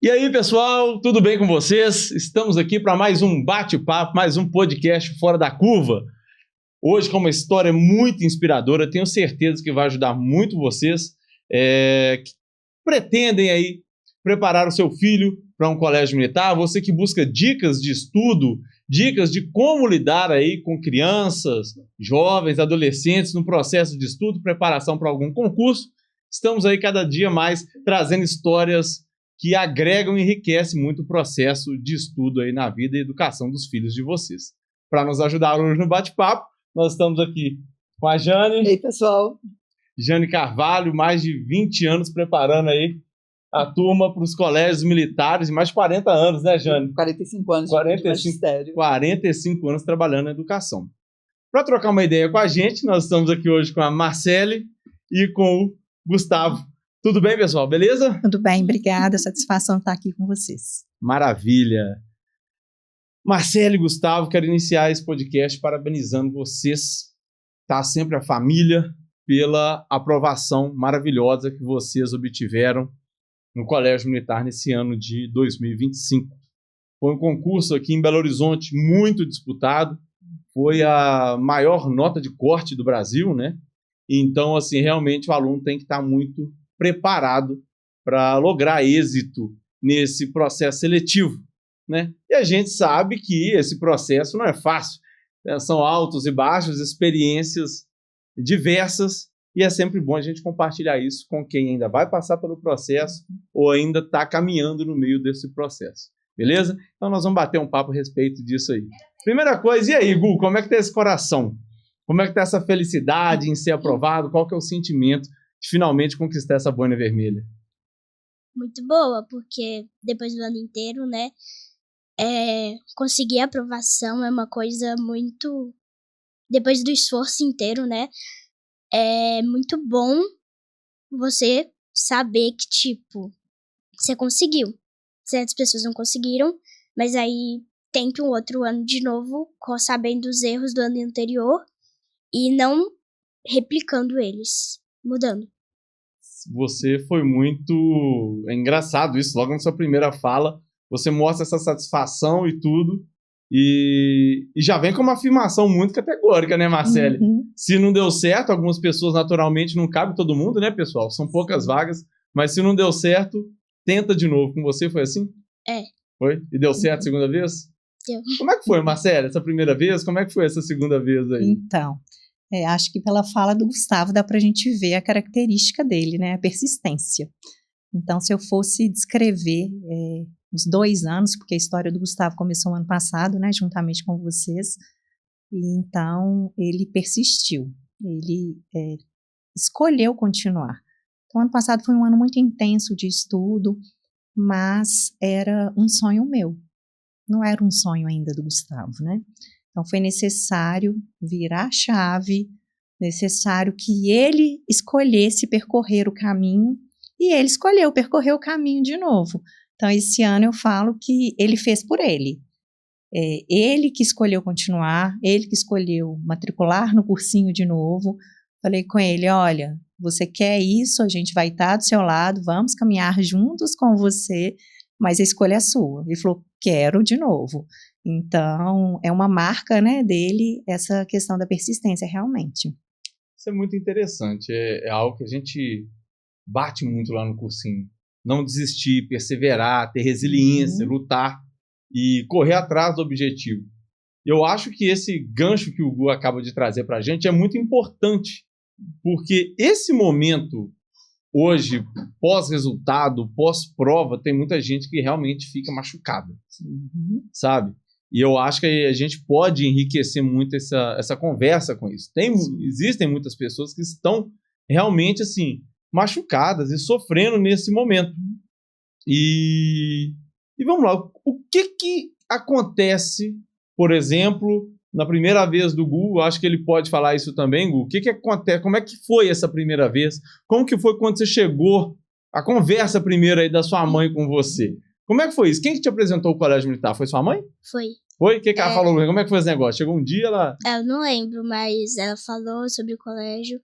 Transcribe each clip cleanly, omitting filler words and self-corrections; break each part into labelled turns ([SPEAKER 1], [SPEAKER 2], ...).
[SPEAKER 1] E aí, pessoal, tudo bem com vocês? Estamos aqui para mais um bate-papo, mais um podcast Fora da Curva. Hoje com uma história muito inspiradora, tenho certeza que vai ajudar muito vocês que pretendem aí preparar o seu filho para um colégio militar, você que busca dicas de estudo, dicas de como lidar aí com crianças, jovens, adolescentes no processo de estudo, preparação para algum concurso. Estamos aí cada dia mais trazendo histórias que agregam e enriquecem muito o processo de estudo aí na vida e educação dos filhos de vocês. Para nos ajudar hoje no bate-papo, nós estamos aqui com a Jane.
[SPEAKER 2] E aí, pessoal?
[SPEAKER 1] Jane Carvalho, mais de 20 anos preparando aí a turma para os colégios militares, mais de 40 anos, né, Jane?
[SPEAKER 2] 45 anos de magistério.
[SPEAKER 1] 45 anos trabalhando na educação. Para trocar uma ideia com a gente, nós estamos aqui hoje com a Marcele e com o Gustavo. Tudo bem, pessoal? Beleza?
[SPEAKER 3] Tudo bem, obrigada. Satisfação estar aqui com vocês.
[SPEAKER 1] Maravilha. Marcele e Gustavo, quero iniciar esse podcast parabenizando vocês, tá? Sempre a família, pela aprovação maravilhosa que vocês obtiveram no Colégio Militar nesse ano de 2025. Foi um concurso aqui em Belo Horizonte muito disputado, foi a maior nota de corte do Brasil, né? Então, assim, realmente o aluno tem que estar muito preparado para lograr êxito nesse processo seletivo, né? E a gente sabe que esse processo não é fácil, né? São altos e baixos, experiências diversas, e é sempre bom a gente compartilhar isso com quem ainda vai passar pelo processo ou ainda está caminhando no meio desse processo, beleza? Então nós vamos bater um papo a respeito disso aí. Primeira coisa, e aí, Gu, como é que tá esse coração? Como é que tá essa felicidade em ser aprovado? Qual que é o sentimento de finalmente conquistar essa boina vermelha?
[SPEAKER 4] Muito boa, porque depois do ano inteiro, né, conseguir a aprovação é uma coisa muito... Depois do esforço inteiro, né, é muito bom você saber que, tipo, você conseguiu. Certas pessoas não conseguiram, mas aí tenta um outro ano de novo, sabendo os erros do ano anterior e não replicando eles, mudando.
[SPEAKER 1] Você foi muito... É engraçado isso, logo na sua primeira fala, você mostra essa satisfação e tudo, e já vem com uma afirmação muito categórica, né, Marcele?
[SPEAKER 3] Uhum.
[SPEAKER 1] Se não deu certo, algumas pessoas naturalmente não cabe todo mundo, né, pessoal? São poucas vagas, mas se não deu certo, tenta de novo. Com você foi assim?
[SPEAKER 4] É.
[SPEAKER 1] Foi? E deu certo a segunda vez?
[SPEAKER 4] Deu.
[SPEAKER 1] Como é que foi, Marcele, essa primeira vez? Como é que foi essa segunda vez aí?
[SPEAKER 3] Então, acho que pela fala do Gustavo dá pra gente ver a característica dele, né? A persistência. Então, se eu fosse descrever os 2 anos, porque a história do Gustavo começou no ano passado, né? Juntamente com vocês, e então ele persistiu, ele escolheu continuar. Então, ano passado foi um ano muito intenso de estudo, mas era um sonho meu. Não era um sonho ainda do Gustavo, né? Então, foi necessário virar a chave, necessário que ele escolhesse percorrer o caminho, e ele escolheu percorrer o caminho de novo. Então, esse ano eu falo que ele fez por ele. Ele que escolheu continuar, ele que escolheu matricular no cursinho de novo. Falei com ele, olha, você quer isso, a gente vai estar do seu lado, vamos caminhar juntos com você, mas a escolha é sua. Ele falou, quero de novo. Então, é uma marca, né, dele, essa questão da persistência, realmente.
[SPEAKER 1] Isso é muito interessante, é algo que a gente bate muito lá no cursinho. Não desistir, perseverar, ter resiliência, lutar e correr atrás do objetivo. Eu acho que esse gancho que o Gu acaba de trazer para a gente é muito importante, porque esse momento, hoje, pós-resultado, pós-prova, tem muita gente que realmente fica machucada, sabe? E eu acho que a gente pode enriquecer muito essa conversa com isso. Existem muitas pessoas que estão realmente assim, machucadas e sofrendo nesse momento. E vamos lá, o que acontece, por exemplo, na primeira vez do Gu, acho que ele pode falar isso também, Gu, o que acontece, como é que foi essa primeira vez? Como que foi quando você chegou, a conversa primeira aí da sua mãe com você? Como é que foi isso? Quem que te apresentou o Colégio Militar? Foi sua mãe?
[SPEAKER 4] Foi.
[SPEAKER 1] Foi? O que ela falou? Como é que foi esse negócio? Chegou um dia, ela...
[SPEAKER 4] Eu não lembro, mas ela falou sobre o colégio.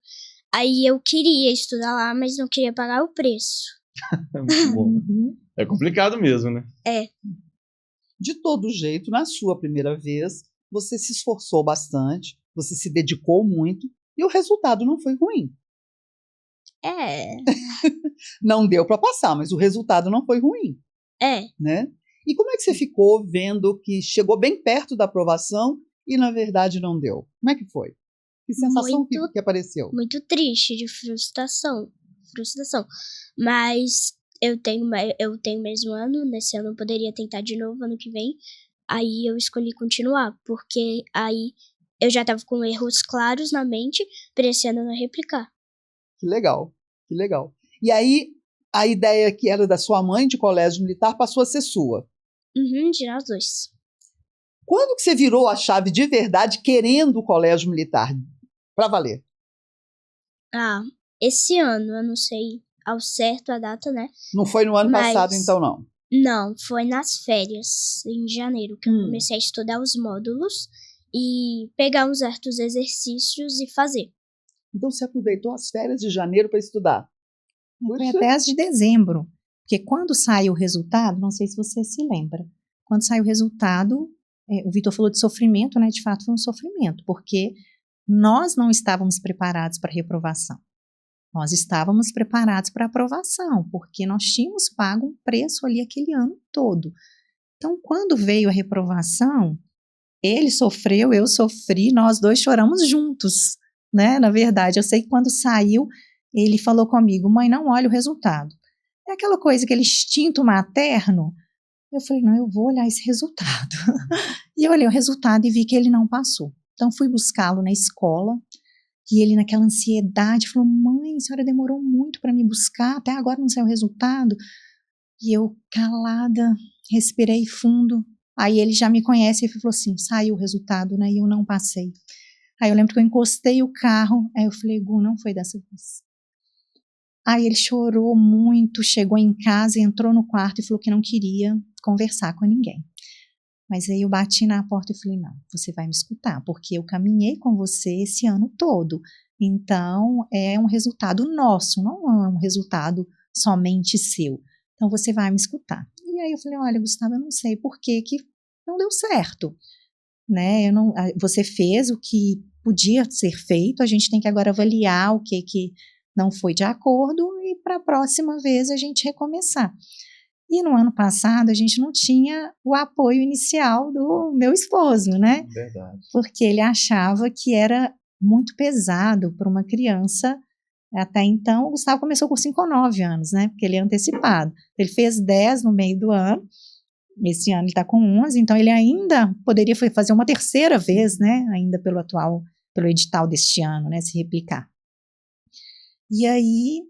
[SPEAKER 4] Aí eu queria estudar lá, mas não queria pagar o preço.
[SPEAKER 1] Muito bom. É complicado mesmo, né?
[SPEAKER 4] É.
[SPEAKER 2] De todo jeito, na sua primeira vez, você se esforçou bastante, você se dedicou muito e o resultado não foi ruim.
[SPEAKER 4] É.
[SPEAKER 2] Não deu para passar, mas o resultado não foi ruim,
[SPEAKER 4] É.
[SPEAKER 2] né? E como é que você ficou vendo que chegou bem perto da aprovação e, na verdade, não deu? Como é que foi? Que sensação que apareceu?
[SPEAKER 4] Muito triste, de frustração. Mas eu tenho mais um ano, nesse ano eu poderia tentar de novo ano que vem. Aí eu escolhi continuar, porque aí eu já tava com erros claros na mente, para esse ano não replicar.
[SPEAKER 2] Que legal, que legal. E aí, a ideia que era da sua mãe de colégio militar passou a ser sua.
[SPEAKER 4] De nós dois.
[SPEAKER 2] Quando que você virou a chave de verdade querendo o colégio militar? Pra valer.
[SPEAKER 4] Esse ano, eu não sei ao certo a data, né?
[SPEAKER 2] Não foi no ano passado, então, não?
[SPEAKER 4] Não, foi nas férias, em janeiro, que eu comecei a estudar os módulos e pegar uns certos exercícios e fazer.
[SPEAKER 2] Então você aproveitou as férias de janeiro para estudar?
[SPEAKER 3] Foi até as de dezembro, porque quando sai o resultado, não sei se você se lembra, quando sai o resultado, o Vitor falou de sofrimento, né? De fato foi um sofrimento, porque nós não estávamos preparados para reprovação. Nós estávamos preparados para aprovação, porque nós tínhamos pago um preço ali aquele ano todo. Então, quando veio a reprovação, ele sofreu, eu sofri, nós dois choramos juntos, né? Na verdade, eu sei que quando saiu, ele falou comigo, mãe, não olha o resultado. É aquela coisa, aquele instinto materno. Eu falei, não, eu vou olhar esse resultado. E eu olhei o resultado e vi que ele não passou. Então, fui buscá-lo na escola, e ele naquela ansiedade falou, mãe, a senhora demorou muito para me buscar, até agora não saiu o resultado. E eu, calada, respirei fundo. Aí ele já me conhece e falou assim, saiu o resultado, né? E eu não passei. Aí eu lembro que eu encostei o carro, aí eu falei, Gu, não foi dessa vez. Aí ele chorou muito, chegou em casa, entrou no quarto e falou que não queria conversar com ninguém. Mas aí eu bati na porta e falei, não, você vai me escutar, porque eu caminhei com você esse ano todo. Então, é um resultado nosso, não é um resultado somente seu. Então, você vai me escutar. E aí eu falei, olha, Gustavo, eu não sei por que não deu certo. Né? Você fez o que podia ser feito, a gente tem que agora avaliar o que não foi de acordo e para a próxima vez a gente recomeçar. E no ano passado a gente não tinha o apoio inicial do meu esposo, né?
[SPEAKER 1] Verdade.
[SPEAKER 3] Porque ele achava que era muito pesado para uma criança. Até então, o Gustavo começou o cursinho com 9 anos, né? Porque ele é antecipado. Ele fez 10 no meio do ano. Esse ano ele está com 11, então ele ainda poderia fazer uma terceira vez, né? Ainda pelo edital deste ano, né? Se replicar. E aí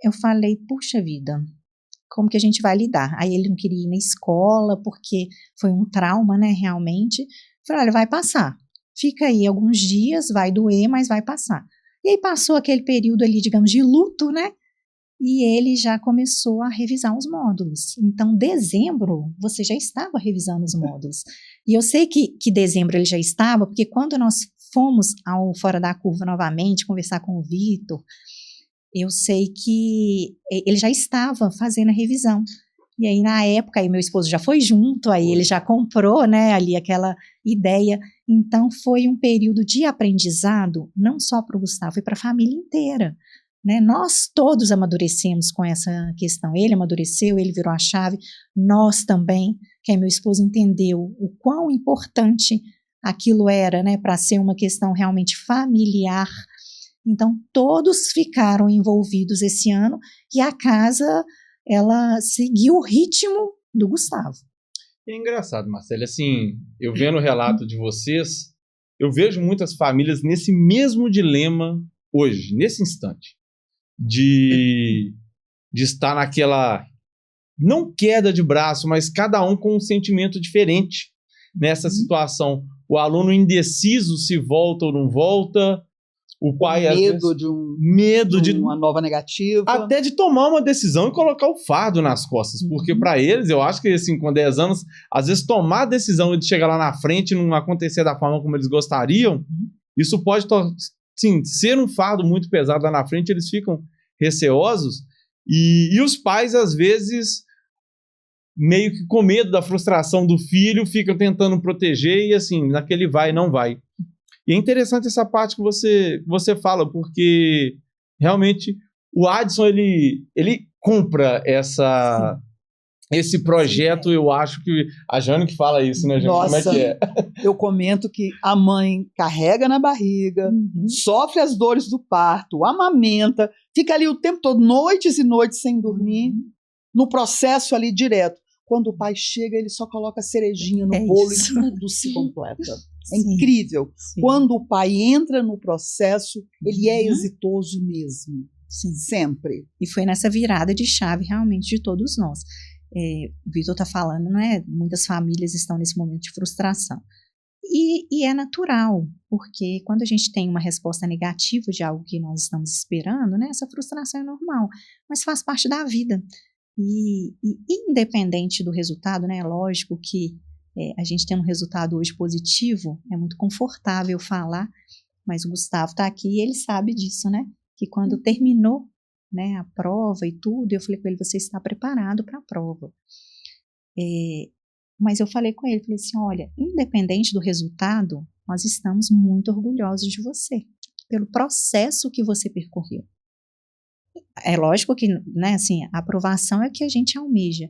[SPEAKER 3] eu falei, puxa vida, como que a gente vai lidar? Aí ele não queria ir na escola, porque foi um trauma, né, realmente. Eu falei, olha, vai passar. Fica aí alguns dias, vai doer, mas vai passar. E aí passou aquele período ali, digamos, de luto, né? E ele já começou a revisar os módulos. Então, dezembro, você já estava revisando os módulos. E eu sei que dezembro ele já estava, porque quando nós fomos ao Fora da Curva novamente, conversar com o Vitor, eu sei que ele já estava fazendo a revisão. E aí, na época, aí meu esposo já foi junto, aí ele já comprou, né, ali aquela ideia. Então, foi um período de aprendizado, não só para o Gustavo, foi para a família inteira. Né? Nós todos amadurecemos com essa questão. Ele amadureceu, ele virou a chave. Nós também, que meu esposo entendeu o quão importante aquilo era, né, para ser uma questão realmente familiar. Então, todos ficaram envolvidos esse ano e a casa, ela seguiu o ritmo do Gustavo.
[SPEAKER 1] É engraçado, Marcelo, assim, eu vendo o relato de vocês, eu vejo muitas famílias nesse mesmo dilema hoje, nesse instante, de estar naquela, não queda de braço, mas cada um com um sentimento diferente nessa situação. O aluno indeciso se volta ou não volta, O pai, às
[SPEAKER 2] Medo
[SPEAKER 1] vezes,
[SPEAKER 2] de um
[SPEAKER 1] medo de
[SPEAKER 2] uma nova negativa.
[SPEAKER 1] até de tomar uma decisão e colocar o fardo nas costas, porque para eles, eu acho que assim, com 10 anos, às vezes tomar a decisão de chegar lá na frente e não acontecer da forma como eles gostariam, isso pode sim, ser um fardo muito pesado lá na frente, eles ficam receosos, e os pais, às vezes, meio que com medo da frustração do filho, ficam tentando proteger e assim, naquele vai, não vai. E é interessante essa parte que você fala, porque realmente o Adson, ele compra esse projeto. Eu acho que a Jane que fala isso, né, Jane?
[SPEAKER 2] Nossa,
[SPEAKER 1] como é que é?
[SPEAKER 2] Eu comento que a mãe carrega na barriga, sofre as dores do parto, amamenta, fica ali o tempo todo, noites e noites sem dormir, no processo ali direto. Quando o pai chega, ele só coloca a cerejinha no bolo e tudo se completa. É incrível.
[SPEAKER 3] Sim.
[SPEAKER 2] Quando o pai entra no processo, ele é exitoso mesmo.
[SPEAKER 3] Sim.
[SPEAKER 2] Sempre.
[SPEAKER 3] E foi nessa virada de chave realmente de todos nós. O Vitor está falando, não é? Muitas famílias estão nesse momento de frustração. E é natural, porque quando a gente tem uma resposta negativa de algo que nós estamos esperando, né, essa frustração é normal, mas faz parte da vida. E independente do resultado, né, é lógico que a gente tendo um resultado hoje positivo, é muito confortável falar, mas o Gustavo está aqui e ele sabe disso, né? Que quando terminou, né, a prova e tudo, eu falei com ele, você está preparado para a prova. Mas eu falei com ele, falei assim, olha, independente do resultado, nós estamos muito orgulhosos de você, pelo processo que você percorreu. É lógico que, né, assim, a aprovação é o que a gente almeja,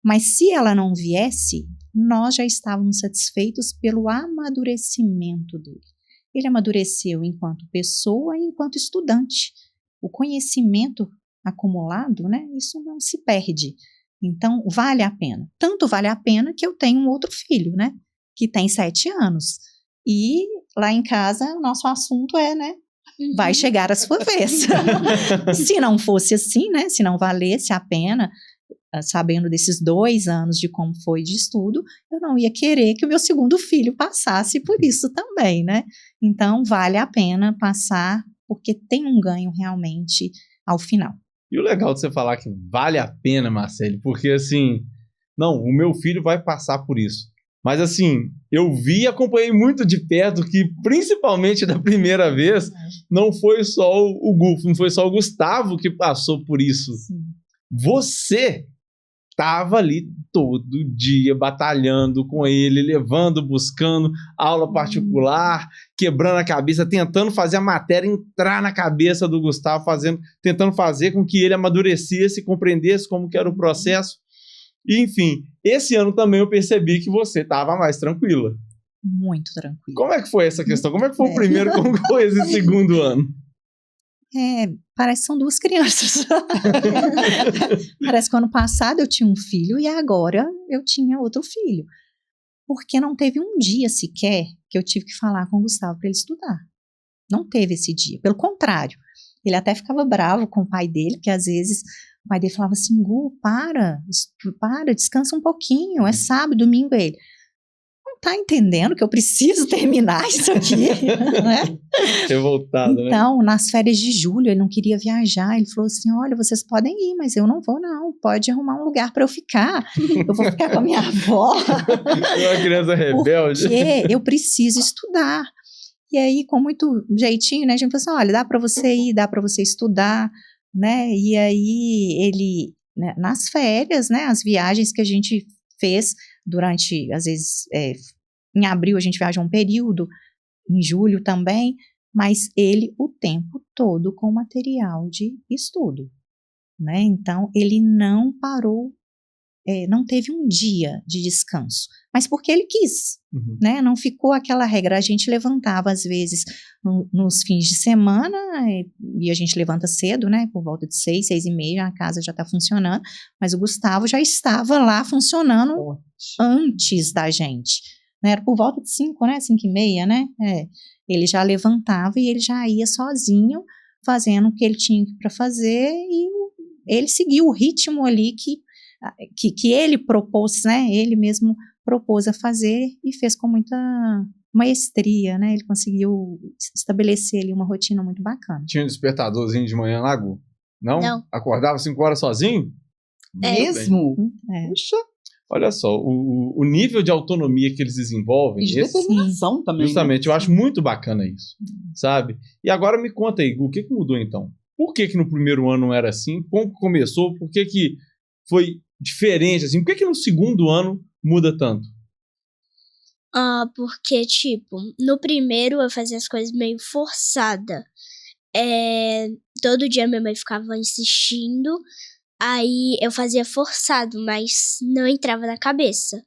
[SPEAKER 3] mas se ela não viesse, nós já estávamos satisfeitos pelo amadurecimento dele. Ele amadureceu enquanto pessoa e enquanto estudante. O conhecimento acumulado, né, isso não se perde. Então, vale a pena. Tanto vale a pena que eu tenho um outro filho, né, que tem 7 anos. E lá em casa, o nosso assunto é, né, vai chegar a sua vez. Se não fosse assim, né, se não valesse a pena, sabendo desses 2 anos de como foi de estudo, eu não ia querer que o meu segundo filho passasse por isso também, né? Então, vale a pena passar, porque tem um ganho realmente ao final.
[SPEAKER 1] E o legal de você falar que vale a pena, Marcele, porque assim, não, o meu filho vai passar por isso. Mas assim, eu vi e acompanhei muito de perto que, principalmente da primeira vez, não foi só não foi só o Gustavo que passou por isso.
[SPEAKER 3] Sim.
[SPEAKER 1] Você estava ali todo dia batalhando com ele, levando, buscando aula particular, quebrando a cabeça, tentando fazer a matéria entrar na cabeça do Gustavo, tentando fazer com que ele amadurecesse, compreendesse como que era o processo. E, enfim, esse ano também eu percebi que você estava mais tranquila.
[SPEAKER 3] Muito tranquila.
[SPEAKER 1] Como é que foi essa questão? Como é que foi o primeiro, como foi esse segundo ano?
[SPEAKER 3] Parece que são 2 crianças. Parece que ano passado eu tinha um filho e agora eu tinha outro filho. Porque não teve um dia sequer que eu tive que falar com o Gustavo para ele estudar. Não teve esse dia. Pelo contrário, ele até ficava bravo com o pai dele, que às vezes o pai dele falava assim, Gu, para, descansa um pouquinho, é sábado, domingo. Ele, não tá entendendo que eu preciso terminar isso aqui, né?
[SPEAKER 1] Revoltado, né?
[SPEAKER 3] Então, nas férias de julho, ele não queria viajar, ele falou assim, olha, vocês podem ir, mas eu não vou não, pode arrumar um lugar para eu ficar, eu vou ficar com a minha avó.
[SPEAKER 1] Uma criança rebelde.
[SPEAKER 3] Porque eu preciso estudar. E aí, com muito jeitinho, né, a gente falou assim, olha, dá para você ir, dá para você estudar, né, e aí ele, né, nas férias, né, as viagens que a gente fez durante, às vezes, em abril a gente viaja um período, em julho também, mas ele o tempo todo com material de estudo, né, então ele não parou, não teve um dia de descanso, mas porque ele quis, né? Não ficou aquela regra, a gente levantava às vezes nos fins de semana, e a gente levanta cedo, né? Por volta de 6, 6:30, a casa já está funcionando, mas o Gustavo já estava lá funcionando antes da gente, né? Era por volta de 5, né? 5:30, né? Ele já levantava e ele já ia sozinho, fazendo o que ele tinha para fazer, e ele seguiu o ritmo ali que ele propôs, né? Ele mesmo propôs a fazer e fez com maestria, né? Ele conseguiu estabelecer ali uma rotina muito bacana.
[SPEAKER 1] Tinha um despertadorzinho de manhã lá, Gu? Não?
[SPEAKER 4] Não.
[SPEAKER 1] Acordava 5 horas sozinho?
[SPEAKER 2] Mesmo?
[SPEAKER 3] É.
[SPEAKER 2] Puxa,
[SPEAKER 1] Olha só, o nível de autonomia que eles desenvolvem...
[SPEAKER 2] e de determinação também.
[SPEAKER 1] Justamente,
[SPEAKER 2] né?
[SPEAKER 1] eu acho muito bacana isso, sabe? E agora me conta aí, Gu, o que mudou então? Por que no primeiro ano não era assim? Como que começou? Por que foi diferente assim? Por que no segundo ano muda tanto?
[SPEAKER 4] Porque, tipo, no primeiro eu fazia as coisas meio forçada. Todo dia minha mãe ficava insistindo, aí eu fazia forçado, mas não entrava na cabeça.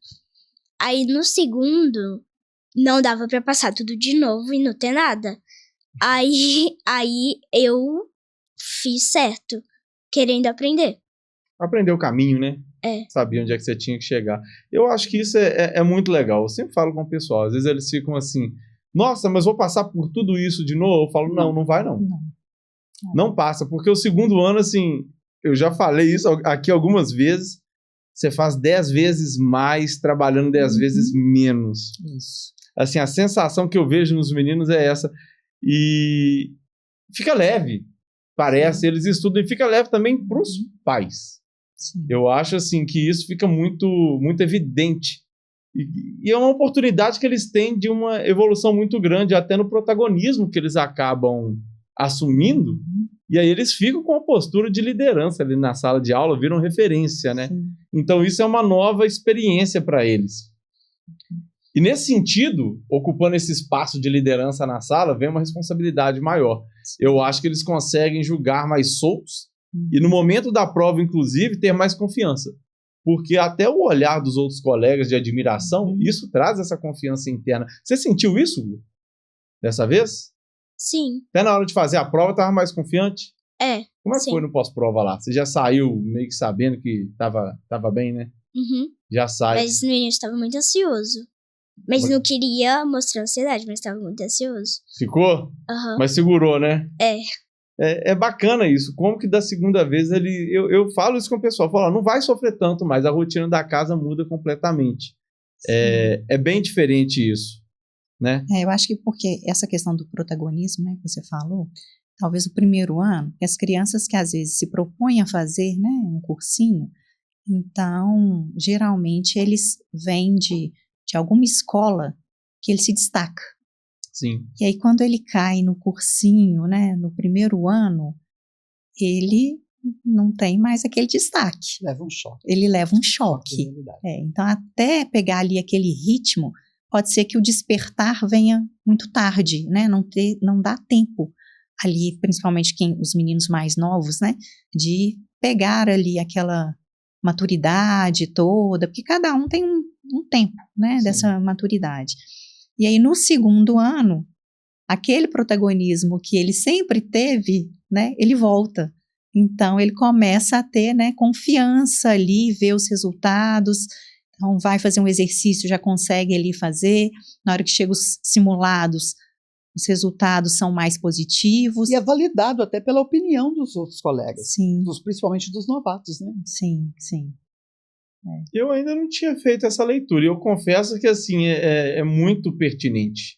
[SPEAKER 4] Aí no segundo, não dava pra passar tudo de novo e não ter nada. Aí eu fiz certo, querendo aprender.
[SPEAKER 1] Aprender o caminho, né? Sabia onde é que você tinha que chegar. Eu acho que isso é muito legal. Eu sempre falo com o pessoal, às vezes eles ficam assim, nossa, mas vou passar por tudo isso de novo? Eu falo, não vai não. Não passa, porque o segundo ano, assim, eu já falei isso aqui algumas vezes, você faz 10 vezes mais, trabalhando 10 vezes menos.
[SPEAKER 3] Isso.
[SPEAKER 1] Assim, a sensação que eu vejo nos meninos é essa. E fica leve, parece, eles estudam e fica leve também para os pais.
[SPEAKER 3] Sim.
[SPEAKER 1] Eu acho, assim, que isso fica muito, muito evidente. E é uma oportunidade que eles têm de uma evolução muito grande, até no protagonismo que eles acabam assumindo, e aí eles ficam com uma postura de liderança ali na sala de aula, viram referência, né?
[SPEAKER 3] Sim.
[SPEAKER 1] Então isso é uma nova experiência para eles. E nesse sentido, ocupando esse espaço de liderança na sala, vem uma responsabilidade maior. Eu acho que eles conseguem julgar mais soltos e no momento da prova, inclusive, ter mais confiança. Porque até o olhar dos outros colegas de admiração, isso traz essa confiança interna. Você sentiu isso, Gu? Dessa vez?
[SPEAKER 4] Sim.
[SPEAKER 1] Até na hora de fazer a prova, estava mais confiante? Como é que
[SPEAKER 4] sim.
[SPEAKER 1] foi no pós-prova lá? Você já saiu meio que sabendo que tava bem, né? Já sai.
[SPEAKER 4] Mas no início estava muito ansioso. Mas não queria mostrar ansiedade, mas estava muito ansioso.
[SPEAKER 1] Ficou? Mas segurou, né? É bacana isso. Como que da segunda vez eu falo isso com o pessoal. Falo, não vai sofrer tanto mais. A rotina da casa muda completamente. É bem diferente isso, né?
[SPEAKER 3] Eu acho que porque essa questão do protagonismo, né, que você falou, talvez o primeiro ano, as crianças que às vezes se propõem a fazer, né, um cursinho, então, geralmente eles vêm de alguma escola que ele se destaca.
[SPEAKER 1] Sim.
[SPEAKER 3] E aí, quando ele cai no cursinho, né, no primeiro ano, ele não tem mais aquele destaque.
[SPEAKER 2] Leva um choque.
[SPEAKER 3] Ele leva um choque. Então, até pegar ali aquele ritmo, pode ser que o despertar venha muito tarde, né? Não dá tempo ali, principalmente os meninos mais novos, né? De pegar ali aquela maturidade toda, porque cada um tem um tempo, né? Dessa maturidade. E aí, no segundo ano, aquele protagonismo que ele sempre teve, né? Ele volta. Então, ele começa a ter, né, confiança ali, ver os resultados. Então, vai fazer um exercício, já consegue ali fazer. Na hora que chega os simulados, os resultados são mais positivos.
[SPEAKER 2] E é validado até pela opinião dos outros colegas.
[SPEAKER 3] Sim.
[SPEAKER 2] Principalmente dos novatos, né?
[SPEAKER 3] Sim.
[SPEAKER 1] Eu ainda não tinha feito essa leitura. E eu confesso que, assim, é muito pertinente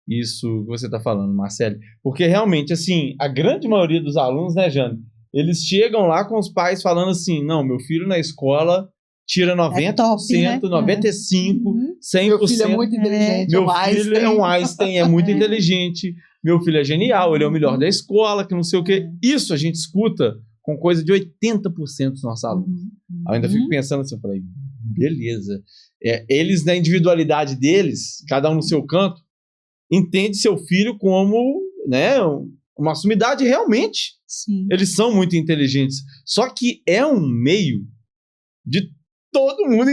[SPEAKER 1] isso que você está falando, Marcelo. Porque, realmente, assim, a grande maioria dos alunos, né, Jane? Eles chegam lá com os pais falando assim, não, meu filho na escola tira 90%,
[SPEAKER 3] top, né?
[SPEAKER 1] 95%, 100%.
[SPEAKER 2] Meu filho é muito inteligente.
[SPEAKER 1] Meu filho é um Einstein, é muito inteligente. Meu filho é genial, ele é o melhor da escola, que não sei o quê. Isso a gente escuta com coisa de 80% dos nossos alunos. Eu ainda fico pensando assim, eu falei, beleza. Eles, na individualidade deles, cada um no seu canto, entende seu filho como, né, uma sumidade realmente.
[SPEAKER 3] Sim.
[SPEAKER 1] Eles são muito inteligentes. Só que é um meio de todo mundo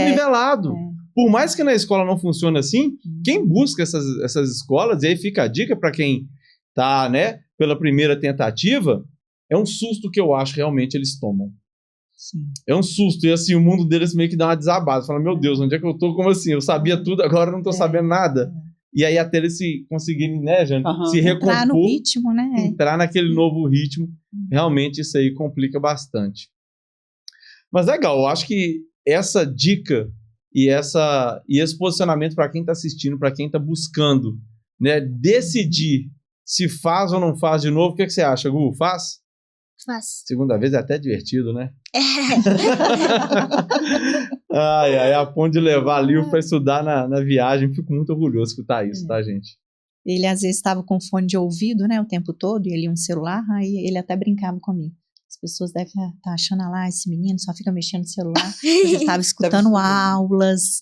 [SPEAKER 1] nivelado. Por mais que na escola não funcione assim, quem busca essas escolas, e aí fica a dica para quem tá, né, pela primeira tentativa, é um susto que eu acho realmente eles tomam.
[SPEAKER 3] Sim.
[SPEAKER 1] É um susto. E assim, o mundo deles meio que dá uma desabada. Fala, meu Deus, onde é que eu tô? Como assim? Eu sabia tudo, agora eu não tô sabendo nada. E aí até eles se conseguirem, né, Jane, se recompor,
[SPEAKER 3] entrar no ritmo, né?
[SPEAKER 1] Entrar naquele novo ritmo, realmente isso aí complica bastante. Mas legal, eu acho que essa dica e esse posicionamento para quem está assistindo, para quem está buscando, né, decidir se faz ou não faz de novo. O que você acha, Gu? Faz?
[SPEAKER 4] Faz.
[SPEAKER 1] Segunda vez é até divertido, né?
[SPEAKER 4] É.
[SPEAKER 1] Ai, a ponto de levar livro para estudar na viagem. Fico muito orgulhoso de escutar isso, tá, gente?
[SPEAKER 3] Ele às vezes estava com fone de ouvido, né, o tempo todo, e ele um celular, aí ele até brincava comigo. As pessoas devem estar achando lá, esse menino só fica mexendo no celular. Ele estava escutando aulas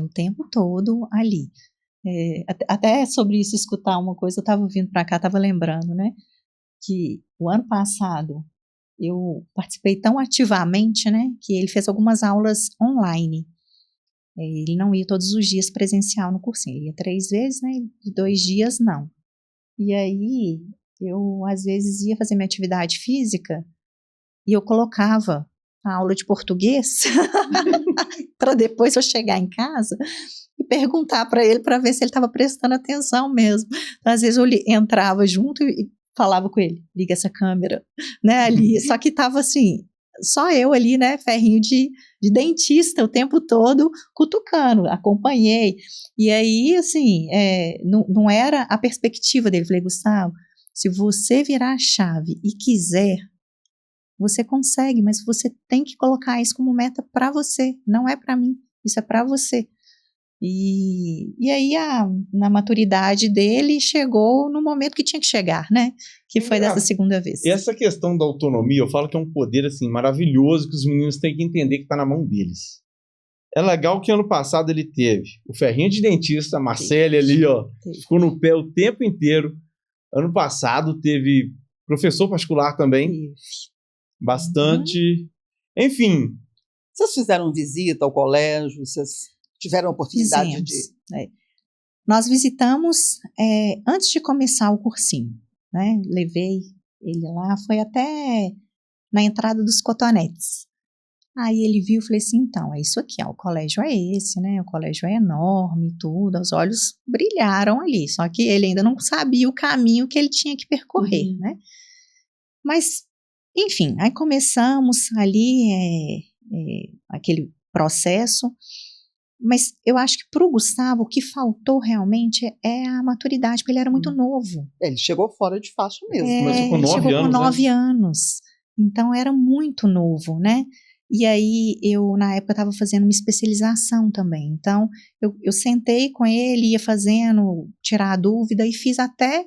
[SPEAKER 3] o tempo todo ali. Até sobre isso, escutar uma coisa, eu estava vindo para cá, estava lembrando, né, que o ano passado eu participei tão ativamente, né, que ele fez algumas aulas online. Ele não ia todos os dias presencial no cursinho, ele ia 3 vezes, né, e 2 dias não. E aí, eu às vezes ia fazer minha atividade física e eu colocava a aula de português para depois eu chegar em casa e perguntar para ele para ver se ele estava prestando atenção mesmo. Então, às vezes eu entrava junto e falava com ele, liga essa câmera, né, ali, só que estava assim, só eu ali, né, ferrinho de dentista o tempo todo, cutucando, acompanhei, e aí, assim, não era a perspectiva dele. Falei, Gustavo, se você virar a chave e quiser, você consegue, mas você tem que colocar isso como meta para você, não é para mim, isso é para você. E aí, na maturidade dele, chegou no momento que tinha que chegar, né? Que foi dessa segunda vez.
[SPEAKER 1] E essa questão da autonomia, eu falo que é um poder, assim, maravilhoso, que os meninos têm que entender que está na mão deles. É legal que ano passado ele teve o ferrinho de dentista, a Marcele ali, ó, ficou no pé o tempo inteiro. Ano passado teve professor particular também, bastante. Enfim.
[SPEAKER 2] Vocês fizeram visita ao colégio? Vocês tiveram a oportunidade
[SPEAKER 3] Fizemos, Nós visitamos antes de começar o cursinho, né? Levei ele lá, foi até na entrada dos Cotonetes. Aí ele viu e falei assim, então, é isso aqui, ó, o colégio é esse, né? O colégio é enorme e tudo, os olhos brilharam ali, só que ele ainda não sabia o caminho que ele tinha que percorrer, né? Mas, enfim, aí começamos ali aquele processo. Mas eu acho que para o Gustavo o que faltou realmente é a maturidade, porque ele era muito novo.
[SPEAKER 2] Ele chegou fora de faixa mesmo.
[SPEAKER 1] Começou com 9 anos.
[SPEAKER 3] Chegou com 9 anos. Então era muito novo, né? E aí eu, na época, estava fazendo uma especialização também. Então eu sentei com ele, ia fazendo, tirar a dúvida e fiz até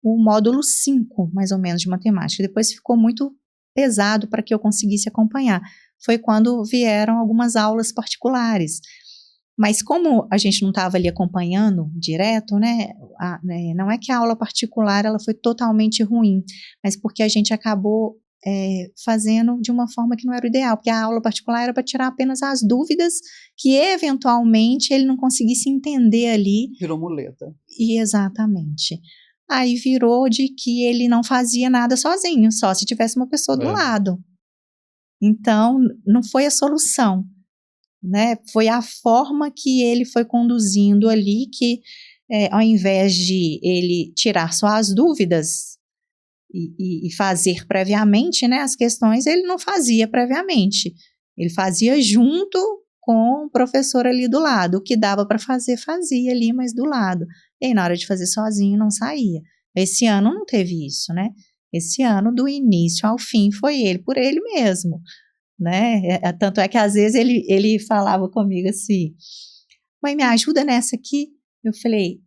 [SPEAKER 3] o módulo 5, mais ou menos, de matemática. Depois ficou muito pesado para que eu conseguisse acompanhar. Foi quando vieram algumas aulas particulares. Mas como a gente não estava ali acompanhando direto, né, não é que a aula particular ela foi totalmente ruim, mas porque a gente acabou fazendo de uma forma que não era o ideal, porque a aula particular era para tirar apenas as dúvidas que eventualmente ele não conseguisse entender ali.
[SPEAKER 2] Virou muleta.
[SPEAKER 3] E exatamente. Aí virou de que ele não fazia nada sozinho, só se tivesse uma pessoa do lado. Então, não foi a solução. Né? Foi a forma que ele foi conduzindo ali, que ao invés de ele tirar só as dúvidas e fazer previamente, né, as questões, ele não fazia previamente, ele fazia junto com o professor ali do lado, o que dava para fazer, fazia ali, mas do lado, e aí na hora de fazer sozinho não saía. Esse ano não teve isso, né? Esse ano do início ao fim foi ele por ele mesmo. Né? Tanto é que às vezes ele falava comigo assim, mãe, me ajuda nessa aqui. Eu falei,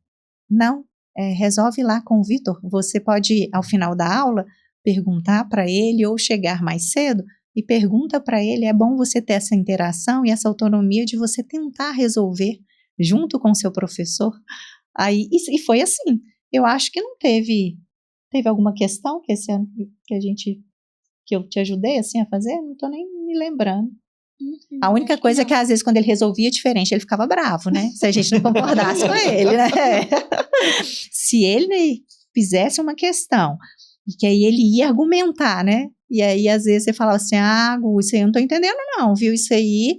[SPEAKER 3] não, resolve lá com o Vitor, você pode ao final da aula perguntar para ele ou chegar mais cedo e pergunta para ele, é bom você ter essa interação e essa autonomia de você tentar resolver junto com o seu professor. Aí, e foi assim, eu acho que não teve alguma questão que esse ano que eu te ajudei assim a fazer, não tô nem me lembrando. A única coisa é que às vezes quando ele resolvia diferente, ele ficava bravo, né? Se a gente não concordasse com ele, né? Se ele fizesse uma questão, e que aí ele ia argumentar, né? E aí às vezes você falava assim, Gu, isso aí eu não tô entendendo não, viu? Isso aí,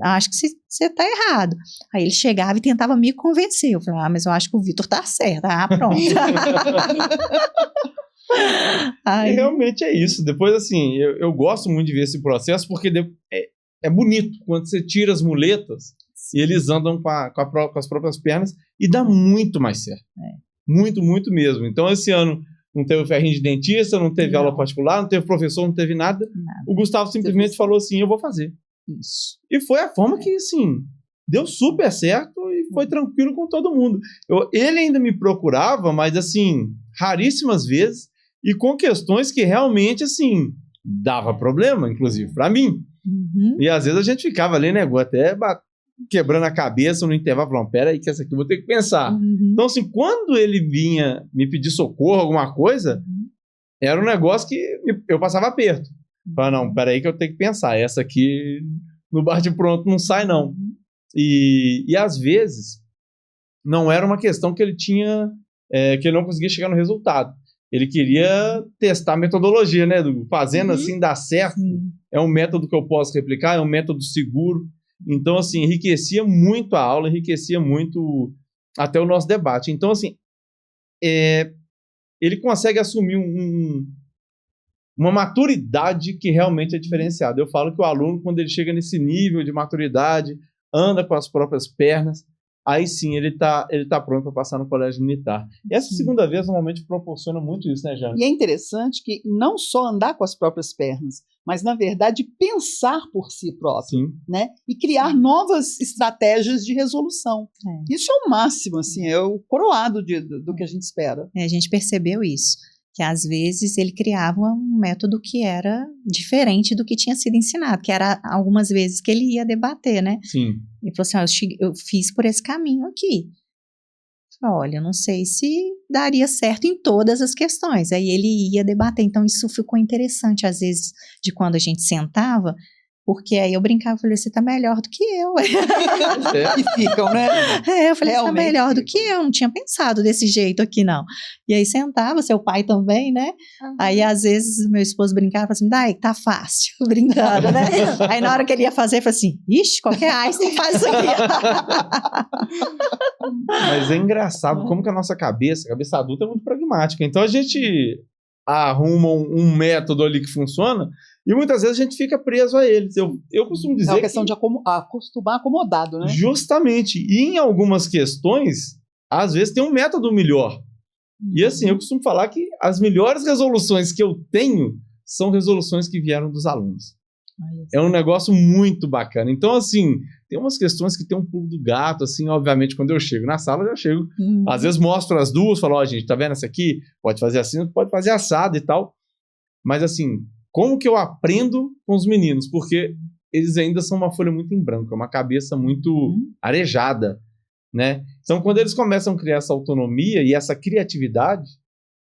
[SPEAKER 3] acho que você tá errado. Aí ele chegava e tentava me convencer. Eu falava, mas eu acho que o Vitor tá certo. Pronto.
[SPEAKER 1] E realmente é isso. Depois, assim, eu gosto muito de ver esse processo, porque é bonito quando você tira as muletas e eles andam com as próprias pernas e dá muito mais certo. Muito, muito mesmo. Então, esse ano não teve ferrinho de dentista, não teve aula particular, não teve professor, não teve nada. O Gustavo simplesmente falou assim, eu vou fazer.
[SPEAKER 2] Isso.
[SPEAKER 1] E foi a forma que, assim, deu super certo e foi tranquilo com todo mundo. Ele ainda me procurava, mas, assim, raríssimas vezes e com questões que realmente, assim, dava problema, inclusive, para mim. E às vezes a gente ficava ali, né, até quebrando a cabeça no intervalo, falando, peraí, que essa aqui eu vou ter que pensar. Então, assim, quando ele vinha me pedir socorro, alguma coisa, era um negócio que eu passava aperto. Falava, não, peraí que eu tenho que pensar, essa aqui no bate-pronto não sai, não. E às vezes, não era uma questão que ele tinha, que ele não conseguia chegar no resultado. Ele queria testar a metodologia, né? Fazendo assim, dá certo. É um método que eu posso replicar, é um método seguro. Então, assim, enriquecia muito a aula, enriquecia muito até o nosso debate. Então, assim, ele consegue assumir uma maturidade que realmente é diferenciada. Eu falo que o aluno, quando ele chega nesse nível de maturidade, anda com as próprias pernas, aí sim ele tá pronto para passar no colégio militar. E essa segunda vez normalmente proporciona muito isso, né, Jane?
[SPEAKER 2] E é interessante que não só andar com as próprias pernas, mas, na verdade, pensar por si próprio, né? E criar novas estratégias de resolução. Isso é o máximo, assim, é o coroado do que a gente espera.
[SPEAKER 3] A gente percebeu isso, que às vezes ele criava um método que era diferente do que tinha sido ensinado, que era algumas vezes que ele ia debater, né?
[SPEAKER 1] Sim.
[SPEAKER 3] Ele falou assim, eu fiz por esse caminho aqui. Olha, eu não sei se daria certo em todas as questões. Aí ele ia debater. Então, isso ficou interessante, às vezes, de quando a gente sentava, porque aí eu brincava e falei, você tá melhor do que eu.
[SPEAKER 2] E ficam, né?
[SPEAKER 3] Eu falei, você tá melhor do que eu, não tinha pensado desse jeito aqui, não. E aí sentava, seu pai também, né? Aí, às vezes, meu esposo brincava e falava assim, Dai, tá fácil, brincando, né? Aí, na hora que ele ia fazer, eu falei assim, ixi, qualquer Einstein faz isso aqui.
[SPEAKER 1] Mas é engraçado como que a nossa cabeça adulta é muito pragmática. Então, a gente arruma um método ali que funciona e muitas vezes a gente fica preso a eles. Eu costumo dizer
[SPEAKER 2] é uma questão de acostumar acomodado, né?
[SPEAKER 1] Justamente. E em algumas questões, às vezes tem um método melhor. E assim, eu costumo falar que as melhores resoluções que eu tenho são resoluções que vieram dos alunos. É um negócio muito bacana. Então, assim, tem umas questões que tem um pulo do gato, assim, obviamente, quando eu chego na sala, eu já chego. Às vezes mostro as duas, falo, gente, tá vendo essa aqui? Pode fazer assim, pode fazer assado e tal. Mas, assim, como que eu aprendo com os meninos? Porque eles ainda são uma folha muito em branco, é uma cabeça muito arejada, né? Então, quando eles começam a criar essa autonomia e essa criatividade,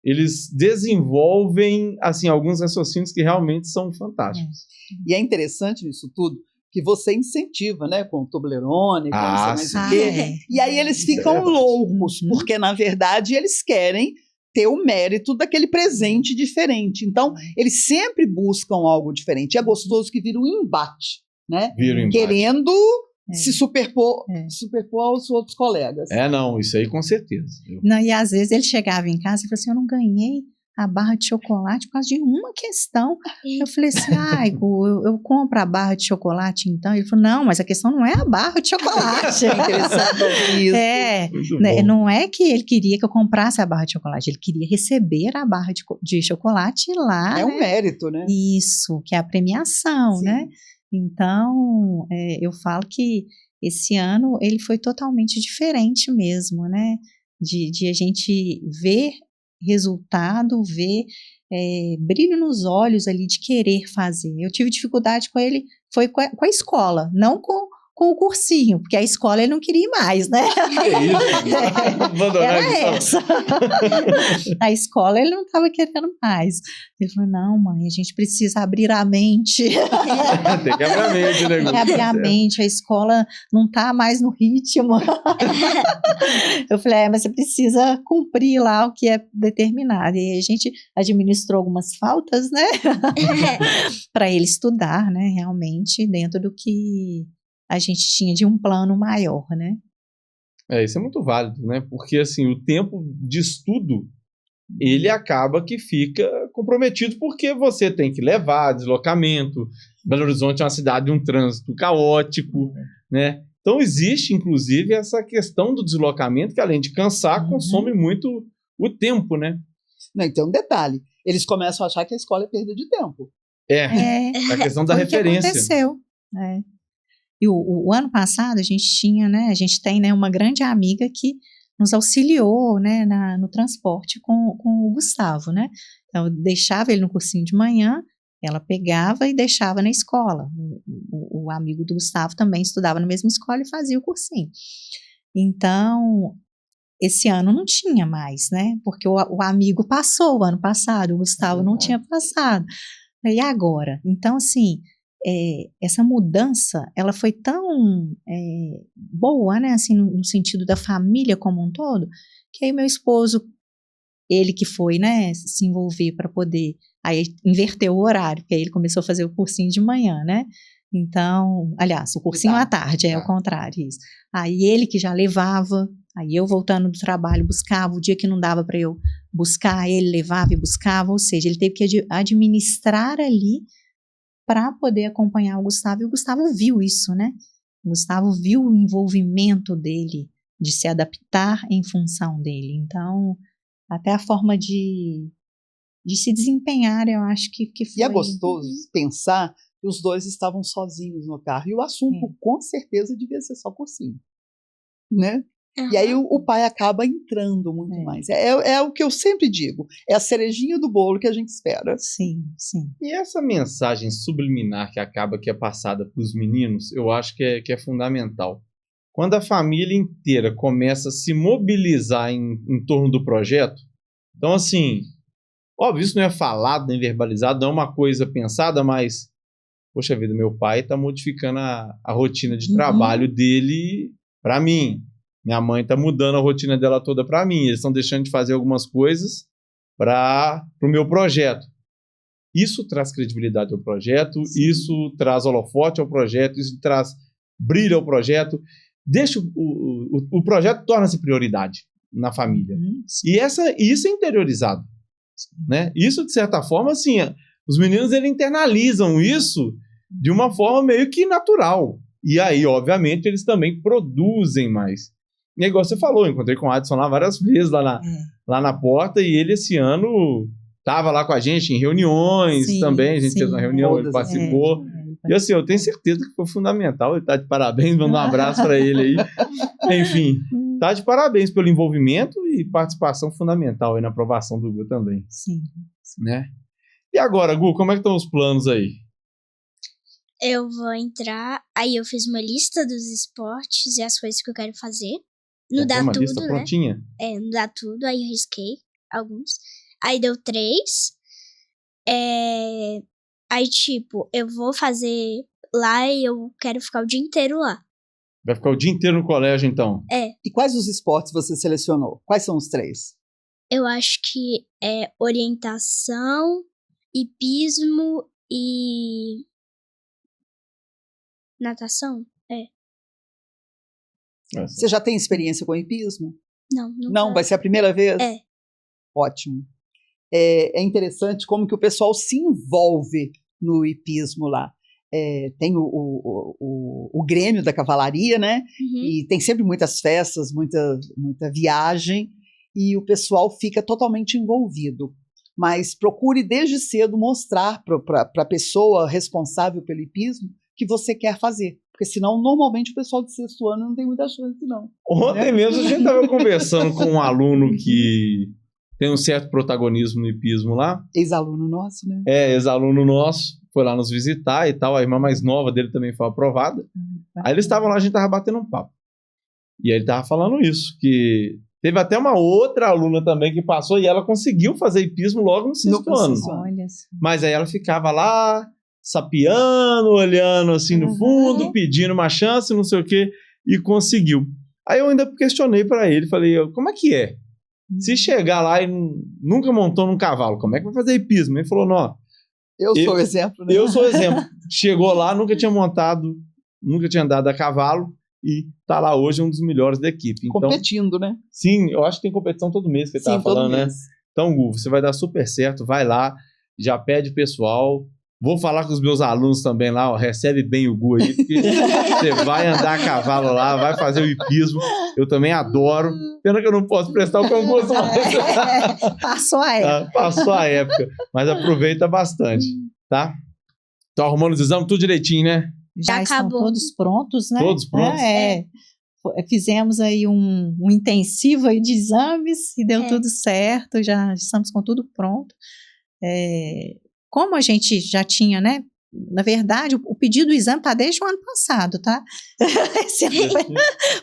[SPEAKER 1] eles desenvolvem, assim, alguns raciocínios que realmente são fantásticos.
[SPEAKER 2] E é interessante nisso tudo que você incentiva, né? Com o Toblerone, com mais o quê. E aí eles ficam loucos, porque, na verdade, eles querem ter o mérito daquele presente diferente. Então, eles sempre buscam algo diferente. É gostoso que vira um embate, né? Querendo se superpor aos outros colegas.
[SPEAKER 1] Não, isso aí com certeza.
[SPEAKER 3] Não, e às vezes ele chegava em casa e falava assim, eu não ganhei a barra de chocolate por causa de uma questão. Eu falei assim, eu compro a barra de chocolate então? Ele falou, não, mas a questão não é a barra de chocolate.
[SPEAKER 2] É interessante isso.
[SPEAKER 3] Não é que ele queria que eu comprasse a barra de chocolate, ele queria receber a barra de chocolate lá.
[SPEAKER 2] É um mérito, né?
[SPEAKER 3] Isso, que é a premiação, né? Então, eu falo que esse ano ele foi totalmente diferente mesmo, né? De a gente ver resultado, ver brilho nos olhos ali de querer fazer. Eu tive dificuldade com ele, foi com a escola, não com o cursinho, porque a escola ele não queria ir mais, né? Era essa. A escola ele não estava querendo mais. Ele falou, não, mãe, a gente precisa abrir a mente.
[SPEAKER 1] Tem que abrir a mente, né?
[SPEAKER 3] Tem que abrir a mente, a escola não está mais no ritmo. Eu falei, mas você precisa cumprir lá o que é determinado. E a gente administrou algumas faltas, né? Para ele estudar, né? Realmente, dentro do que a gente tinha de um plano maior, né?
[SPEAKER 1] Isso é muito válido, né? Porque, assim, o tempo de estudo, ele acaba que fica comprometido porque você tem que levar deslocamento. Belo Horizonte é uma cidade de um trânsito caótico, né? Então, Então existe, inclusive, essa questão do deslocamento, que além de cansar, consome muito o tempo, né?
[SPEAKER 2] Não, então, um detalhe. Eles começam a achar que a escola é perda de tempo.
[SPEAKER 1] A questão da
[SPEAKER 3] Foi o que
[SPEAKER 1] referência.
[SPEAKER 3] aconteceu. E o ano passado a gente tinha, né? A gente tem, né, uma grande amiga que nos auxiliou, né, no transporte com o Gustavo, né? Então, eu deixava ele no cursinho de manhã, ela pegava e deixava na escola. O amigo do Gustavo também estudava na mesma escola e fazia o cursinho. Então, esse ano não tinha mais, né? Porque o amigo passou o ano passado, o Gustavo não tinha passado. E agora? Então, assim, essa mudança, ela foi tão boa, né? Assim, no sentido da família como um todo, que aí meu esposo, ele que foi, né, se envolver para poder, aí inverteu o horário, porque aí ele começou a fazer o cursinho de manhã, né? Então, aliás, o cursinho à tarde, é o contrário, isso. Aí ele que já levava, aí eu voltando do trabalho buscava, o dia que não dava para eu buscar, ele levava e buscava, ou seja, ele teve que administrar ali para poder acompanhar o Gustavo, e o Gustavo viu isso, né? O Gustavo viu o envolvimento dele, de se adaptar em função dele. Então, até a forma de se desempenhar, eu acho que foi...
[SPEAKER 2] E é gostoso pensar que os dois estavam sozinhos no carro. E o assunto, com certeza, devia ser só cursinho, né? E aí o pai acaba entrando muito mais. É o que eu sempre digo. É a cerejinha do bolo que a gente espera.
[SPEAKER 3] Sim.
[SPEAKER 1] E essa mensagem subliminar que é passada para os meninos, eu acho que é fundamental. Quando a família inteira começa a se mobilizar em torno do projeto, então, assim, óbvio, isso não é falado nem verbalizado, não é uma coisa pensada, mas, poxa vida, meu pai está modificando a rotina de trabalho dele para mim. Minha mãe está mudando a rotina dela toda para mim. Eles estão deixando de fazer algumas coisas para o meu projeto. Isso traz credibilidade ao projeto, isso traz holofote ao projeto, isso traz brilho ao projeto. Deixa o projeto torna-se prioridade na família. E isso é interiorizado, né? Isso, de certa forma, assim, os meninos eles internalizam isso de uma forma meio que natural. E aí, obviamente, eles também produzem mais. E igual você falou, eu encontrei com o Adson lá várias vezes, lá na porta, e ele esse ano estava lá com a gente em reuniões também, a gente fez uma reunião, ele participou. E assim, eu tenho certeza que foi fundamental, ele está de parabéns, mando um abraço para ele aí. Enfim, está de parabéns pelo envolvimento e participação fundamental aí na aprovação do Gu também.
[SPEAKER 3] Sim.
[SPEAKER 1] Né? E agora, Gu, como é que estão os planos aí?
[SPEAKER 4] Eu vou entrar, aí eu fiz uma lista dos esportes e as coisas que eu quero fazer. Não dá
[SPEAKER 1] uma
[SPEAKER 4] tudo,
[SPEAKER 1] lista
[SPEAKER 4] né?
[SPEAKER 1] Prontinha?
[SPEAKER 4] Não dá tudo, aí eu risquei alguns. Aí deu 3. Aí, tipo, eu vou fazer lá e eu quero ficar o dia inteiro lá.
[SPEAKER 1] Vai ficar o dia inteiro no colégio, então?
[SPEAKER 2] E quais os esportes você selecionou? Quais são os 3?
[SPEAKER 4] Eu acho que é orientação, hipismo e natação.
[SPEAKER 2] Você já tem experiência com hipismo?
[SPEAKER 4] Não.
[SPEAKER 2] Não, vai ser a primeira vez? Ótimo. É interessante como que o pessoal se envolve no hipismo lá. Tem o Grêmio da Cavalaria, né? E tem sempre muitas festas, muita viagem, e o pessoal fica totalmente envolvido. Mas procure desde cedo mostrar para a pessoa responsável pelo hipismo que você quer fazer. Porque senão, normalmente, o pessoal de 6º ano não tem muita chance, não.
[SPEAKER 1] Ontem mesmo a gente estava conversando com um aluno que tem um certo protagonismo no hipismo lá.
[SPEAKER 2] Ex-aluno nosso, né?
[SPEAKER 1] Ex-aluno nosso. Foi lá nos visitar e tal. A irmã mais nova dele também foi aprovada. Aí eles estavam lá, a gente estava batendo um papo. E aí ele estava falando isso, que teve até uma outra aluna também que passou e ela conseguiu fazer hipismo logo no 6º ano. Mas aí ela ficava lá, sapeando, olhando assim no fundo, pedindo uma chance, não sei o quê, e conseguiu. Aí eu ainda questionei para ele, falei, como é que é? Se chegar lá e nunca montou num cavalo, como é que vai fazer hipismo? Ele falou, não,
[SPEAKER 2] eu sou o exemplo, né?
[SPEAKER 1] Eu sou o exemplo. Chegou lá, nunca tinha montado, nunca tinha andado a cavalo e tá lá hoje um dos melhores da equipe. Então,
[SPEAKER 2] competindo, né?
[SPEAKER 1] Sim, eu acho que tem competição todo mês que ele tava falando, né? Então, Gu, você vai dar super certo, vai lá, já pede pessoal, Vou falar com os meus alunos também lá, ó, recebe bem o Gu aí, porque você vai andar a cavalo lá, vai fazer o hipismo. Eu também adoro. Pena que eu não posso prestar o concurso mais.
[SPEAKER 3] Passou a época.
[SPEAKER 1] Passou a época, mas aproveita bastante, tá? Tô arrumando os exames tudo direitinho, né?
[SPEAKER 3] Já estão
[SPEAKER 4] acabou.
[SPEAKER 3] todos prontos, né?
[SPEAKER 1] Todos prontos?
[SPEAKER 3] Fizemos aí um intensivo aí de exames e deu tudo certo, já estamos com tudo pronto. Como a gente já tinha, né? Na verdade, o pedido do exame está desde o ano passado, tá? Esse ano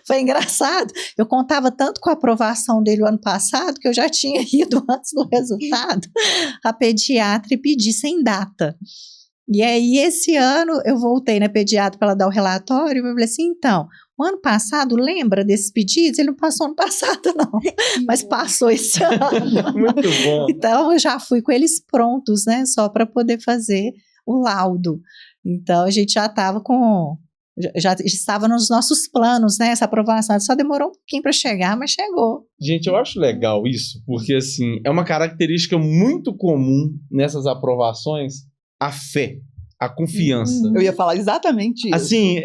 [SPEAKER 3] foi engraçado. Eu contava tanto com a aprovação dele o ano passado que eu já tinha ido antes do resultado a pediatra e pedi sem data. E aí, esse ano, eu voltei na pediatra para ela dar o relatório e eu falei assim, então, o ano passado, lembra desses pedidos? Ele não passou ano passado, não, mas passou esse ano.
[SPEAKER 1] Muito bom.
[SPEAKER 3] Então, eu já fui com eles prontos, né, só para poder fazer o laudo. Então, a gente já estava já estava nos nossos planos, né, essa aprovação. Só demorou um pouquinho para chegar, mas chegou.
[SPEAKER 1] Gente, eu acho legal isso, porque, assim, é uma característica muito comum nessas aprovações, a fé, a confiança.
[SPEAKER 2] Eu ia falar exatamente isso.
[SPEAKER 1] Assim,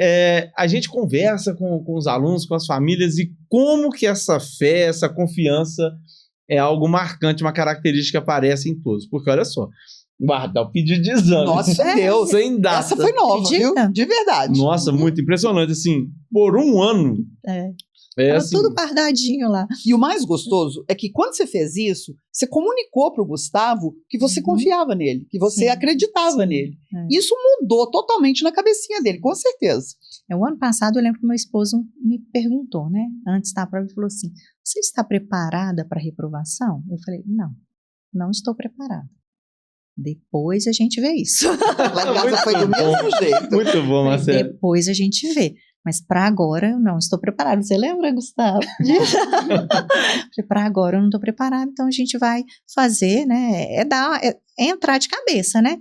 [SPEAKER 1] a gente conversa com os alunos, com as famílias, e como que essa fé, essa confiança é algo marcante, uma característica que aparece em todos. Porque, olha só, guardar o pedido de exame.
[SPEAKER 2] Nossa, Deus.
[SPEAKER 1] Sem data.
[SPEAKER 2] Essa foi nova, viu? De verdade.
[SPEAKER 1] Nossa, muito impressionante. Assim, por um ano.
[SPEAKER 3] Tava
[SPEAKER 1] assim,
[SPEAKER 3] tudo guardadinho lá.
[SPEAKER 2] E o mais gostoso é que quando você fez isso, você comunicou para o Gustavo que você confiava nele, que você acreditava nele. Isso mudou totalmente na cabecinha dele, com certeza.
[SPEAKER 3] O ano passado eu lembro que meu esposo me perguntou, né? Antes da prova, ele falou assim, você está preparada para a reprovação? Eu falei, não estou preparada. Depois a gente vê isso.
[SPEAKER 2] Lá em casa foi do mesmo jeito.
[SPEAKER 1] Muito bom, Marcelo.
[SPEAKER 3] Depois a gente vê. Mas para agora eu não estou preparada. Você lembra, Gustavo? Para agora eu não estou preparada, então a gente vai fazer, né? É entrar de cabeça, né?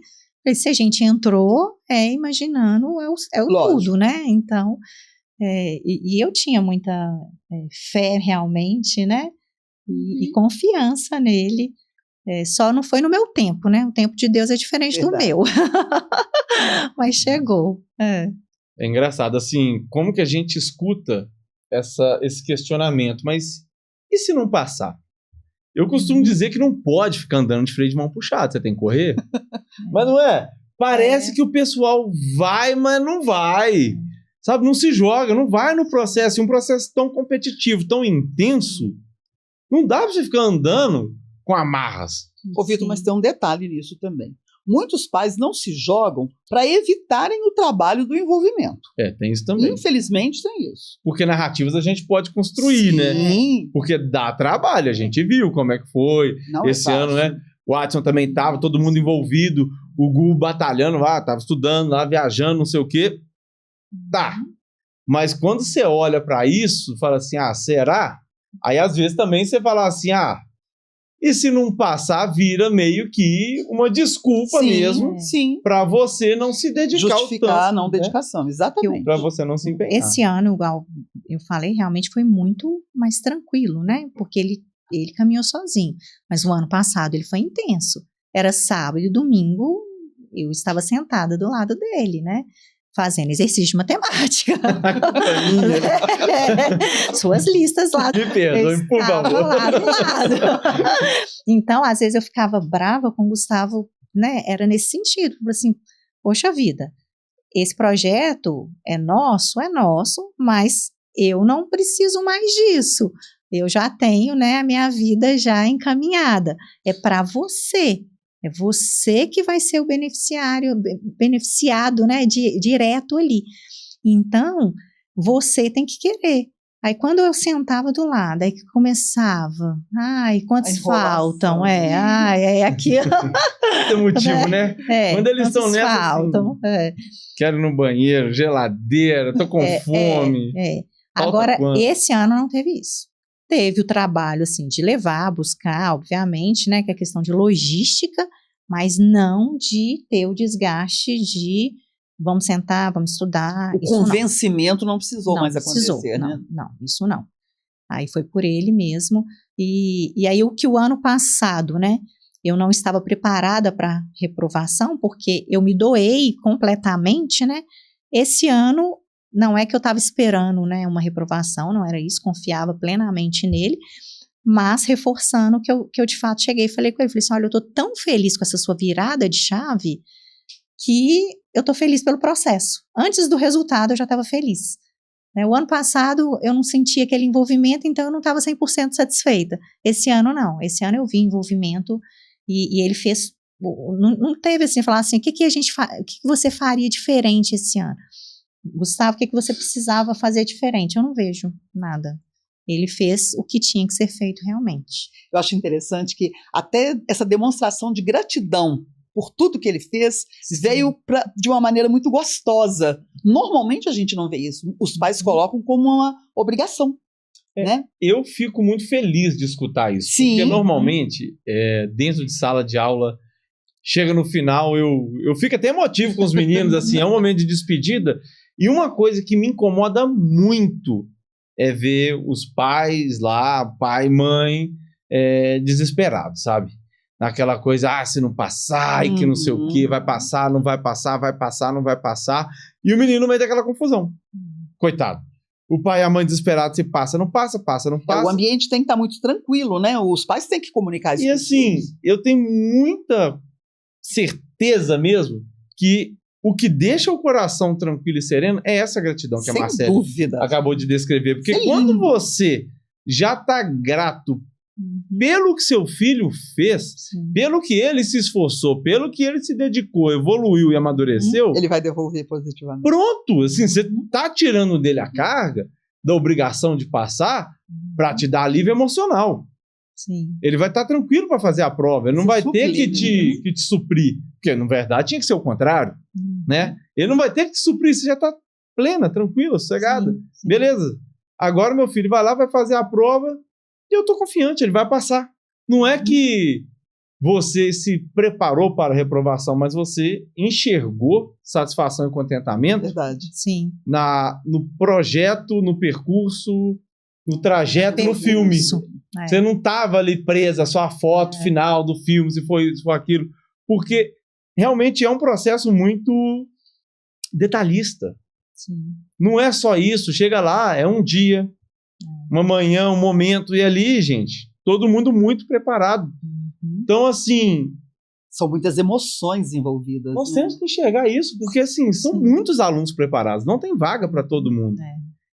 [SPEAKER 3] Se a gente entrou, imaginando, é o tudo, né? Então, e eu tinha muita fé realmente, né? E confiança nele. Só não foi no meu tempo, né? O tempo de Deus é diferente do meu. Mas chegou.
[SPEAKER 1] É engraçado, assim, como que a gente escuta esse questionamento, mas e se não passar? Eu costumo dizer que não pode ficar andando de freio de mão puxado, você tem que correr. Mas não é? Parece que o pessoal vai, mas não vai. Sabe, não se joga, não vai no processo. E um processo tão competitivo, tão intenso, não dá pra você ficar andando com amarras.
[SPEAKER 2] Ô, Vitor, mas tem um detalhe nisso também. Muitos pais não se jogam para evitarem o trabalho do envolvimento.
[SPEAKER 1] Tem isso também.
[SPEAKER 2] Infelizmente tem isso.
[SPEAKER 1] Porque narrativas a gente pode construir, né? Porque dá trabalho, a gente viu como é que foi.
[SPEAKER 2] Não
[SPEAKER 1] esse ano, né? O Adson também tava, todo mundo envolvido, o Gu batalhando lá, tava estudando lá, viajando, não sei o quê. Tá. Mas quando você olha para isso, fala assim, será? Aí às vezes também você fala assim, e se não passar, vira meio que uma desculpa mesmo para você não se dedicar
[SPEAKER 2] justificar
[SPEAKER 1] tanto,
[SPEAKER 2] a não dedicação, exatamente.
[SPEAKER 1] Para você não se empenhar.
[SPEAKER 3] Esse ano, igual eu falei, realmente foi muito mais tranquilo, né? Porque ele caminhou sozinho. Mas o ano passado ele foi intenso. Era sábado e domingo, eu estava sentada do lado dele, né? Fazendo exercício de matemática. Suas listas lá.
[SPEAKER 1] Me perdoe, por favor.
[SPEAKER 3] Lá do lado. Então, às vezes eu ficava brava com o Gustavo, né? Era nesse sentido. Assim, poxa vida, esse projeto é nosso, mas eu não preciso mais disso. Eu já tenho, né, a minha vida já encaminhada. É para você. É você que vai ser o beneficiado, né, direto ali. Então, você tem que querer. Aí, quando eu sentava do lado, aí que começava, quantos faltam? É aquilo.
[SPEAKER 1] Tem motivo, né? Quando eles estão nessa,
[SPEAKER 3] faltam,
[SPEAKER 1] assim, quero ir no banheiro, geladeira, tô com fome.
[SPEAKER 3] Agora, esse ano não teve isso. Teve o trabalho, assim, de levar, buscar, obviamente, né, que é questão de logística, mas não de ter o desgaste de vamos sentar, vamos estudar.
[SPEAKER 2] O convencimento não precisou mais acontecer, né?
[SPEAKER 3] Não, isso não. Aí foi por ele mesmo. E aí o ano passado, né, eu não estava preparada para reprovação, porque eu me doei completamente, né? Esse ano, não é que eu estava esperando, né, uma reprovação, não era isso, confiava plenamente nele, mas reforçando que eu de fato cheguei e falei com ele, falei assim, olha, eu estou tão feliz com essa sua virada de chave, que eu estou feliz pelo processo. Antes do resultado, eu já estava feliz. O ano passado, eu não sentia aquele envolvimento, então eu não estava 100% satisfeita. Esse ano, não. Esse ano eu vi envolvimento e ele fez... Não teve assim, falar assim, o que você faria diferente esse ano? Gustavo, o que você precisava fazer diferente? Eu não vejo nada. Ele fez o que tinha que ser feito realmente.
[SPEAKER 2] Eu acho interessante que até essa demonstração de gratidão por tudo que ele fez, veio de uma maneira muito gostosa. Normalmente a gente não vê isso. Os pais colocam como uma obrigação. Né?
[SPEAKER 1] Eu fico muito feliz de escutar isso.
[SPEAKER 2] Sim.
[SPEAKER 1] Porque normalmente, dentro de sala de aula, chega no final, eu fico até emotivo com os meninos, assim, é um momento de despedida. E uma coisa que me incomoda muito é ver os pais lá, pai e mãe, desesperados, sabe? Naquela coisa, se não passar, e que não sei o quê, vai passar, não vai passar, vai passar, não vai passar. E o menino no meio daquela confusão. Coitado. O pai e a mãe desesperados, se passa, não passa, passa, não passa.
[SPEAKER 2] O ambiente tem que estar muito tranquilo, né? Os pais têm que comunicar isso.
[SPEAKER 1] E assim, eu tenho muita certeza mesmo que o que deixa o coração tranquilo e sereno é essa gratidão que a Marcele acabou de descrever. Porque quando você já está grato pelo que seu filho fez, pelo que ele se esforçou, pelo que ele se dedicou, evoluiu e amadureceu,
[SPEAKER 2] ele vai devolver positivamente.
[SPEAKER 1] Pronto, assim, você está tirando dele a carga da obrigação de passar para te dar alívio emocional.
[SPEAKER 3] Sim.
[SPEAKER 1] Ele vai estar tranquilo para fazer a prova, ele não vai ter que te suprir, porque na verdade tinha que ser o contrário, né? Ele não vai ter que te suprir, você já está plena, tranquila, sossegada. Beleza, agora meu filho vai lá, vai fazer a prova, e eu tô confiante, ele vai passar. Não é que você se preparou para a reprovação, mas você enxergou satisfação e contentamento.
[SPEAKER 2] Verdade.
[SPEAKER 3] Sim.
[SPEAKER 1] No projeto, no percurso, no trajeto, no filme. Você não estava ali presa só a foto final do filme, se foi aquilo. Porque realmente é um processo muito detalhista.
[SPEAKER 3] Sim.
[SPEAKER 1] Não é só isso, chega lá, é um dia, uma manhã, um momento, e ali, gente, todo mundo muito preparado. Então, assim...
[SPEAKER 2] São muitas emoções envolvidas.
[SPEAKER 1] Nós temos que enxergar isso, porque, assim, são muitos alunos preparados, não tem vaga para todo mundo.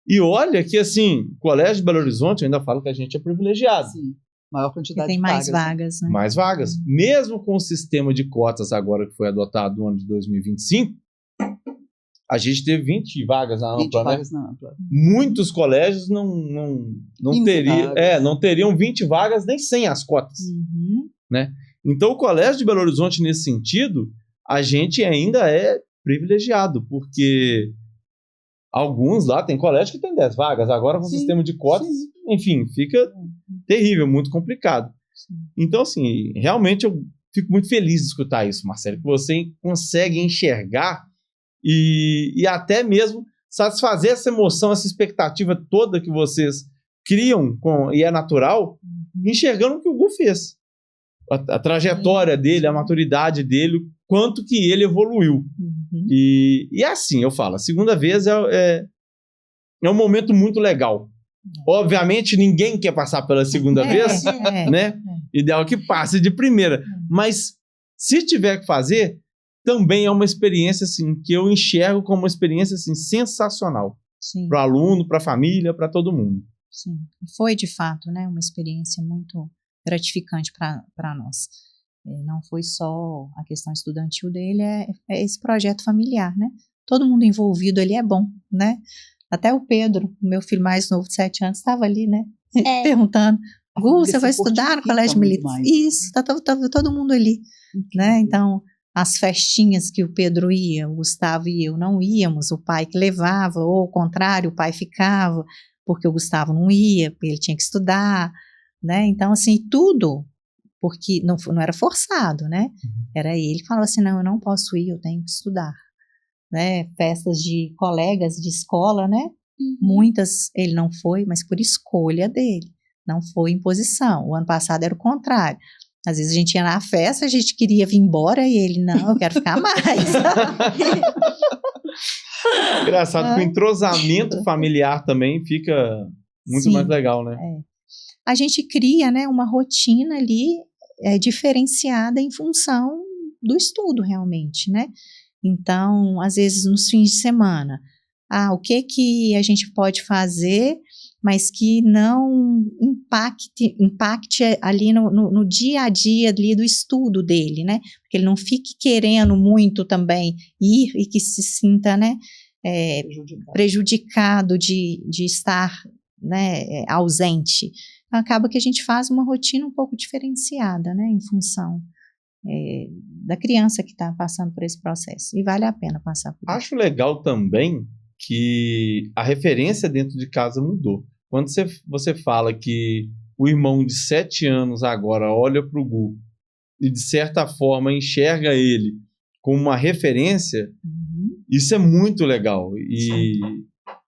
[SPEAKER 1] E olha que, assim, o Colégio de Belo Horizonte, eu ainda falo que a gente é privilegiado.
[SPEAKER 2] Sim, maior quantidade
[SPEAKER 3] tem
[SPEAKER 2] de
[SPEAKER 3] mais vagas, né?
[SPEAKER 1] Mais vagas. Mesmo com o sistema de cotas agora que foi adotado no ano de 2025, a gente teve 20 vagas na Ampla, né?
[SPEAKER 2] Na Ampla.
[SPEAKER 1] Muitos colégios não teriam 20 vagas nem sem as cotas, né? Então, o Colégio de Belo Horizonte, nesse sentido, a gente ainda é privilegiado, porque alguns lá tem colégio que tem 10 vagas, agora com o sistema de cotas, enfim, fica terrível, muito complicado. Então, assim, realmente eu fico muito feliz de escutar isso, Marcelo, que você consegue enxergar e até mesmo satisfazer essa emoção, essa expectativa toda que vocês criam, e é natural, enxergando o que o Gu fez. A trajetória dele, a maturidade dele, o quanto que ele evoluiu. E assim, eu falo, a segunda vez é um momento muito legal. Obviamente, ninguém quer passar pela segunda vez, né? Ideal que passe de primeira. Mas, se tiver que fazer, também é uma experiência assim, que eu enxergo como uma experiência assim, sensacional. Para o aluno, para a família, para todo mundo.
[SPEAKER 3] Sim, foi de fato, né, uma experiência muito gratificante para nós. Não foi só a questão estudantil dele, é esse projeto familiar, né? Todo mundo envolvido ali é bom, né? Até o Pedro, meu filho mais novo de 7 anos, estava ali, né? Perguntando, Gu, você vai estudar no colégio militar? Isso, tá todo mundo ali, né? Então, as festinhas que o Pedro ia, o Gustavo e eu não íamos, o pai que levava, ou ao contrário, o pai ficava, porque o Gustavo não ia, porque ele tinha que estudar, né? Então, assim, tudo, porque não era forçado, né? Era ele que falava assim, não, eu não posso ir, eu tenho que estudar, né? Festas de colegas de escola, né? Muitas ele não foi, mas por escolha dele, não foi imposição. O ano passado era o contrário. Às vezes a gente ia na festa, a gente queria vir embora e ele, não, eu quero ficar mais.
[SPEAKER 1] Engraçado que o entrosamento familiar também fica muito
[SPEAKER 3] Sim,
[SPEAKER 1] mais legal, né?
[SPEAKER 3] A gente cria, né, uma rotina ali diferenciada em função do estudo realmente, né? Então, às vezes nos fins de semana, o que a gente pode fazer, mas que não impacte ali no dia a dia ali do estudo dele, né? Porque ele não fique querendo muito também ir e que se sinta, né, prejudicado de estar, né, ausente. Então, acaba que a gente faz uma rotina um pouco diferenciada, né, em função da criança que está passando por esse processo. E vale a pena passar por isso.
[SPEAKER 1] Acho legal também que a referência dentro de casa mudou. Quando você fala que o irmão de 7 anos agora olha para o Gu e, de certa forma, enxerga ele como uma referência, isso é muito legal. E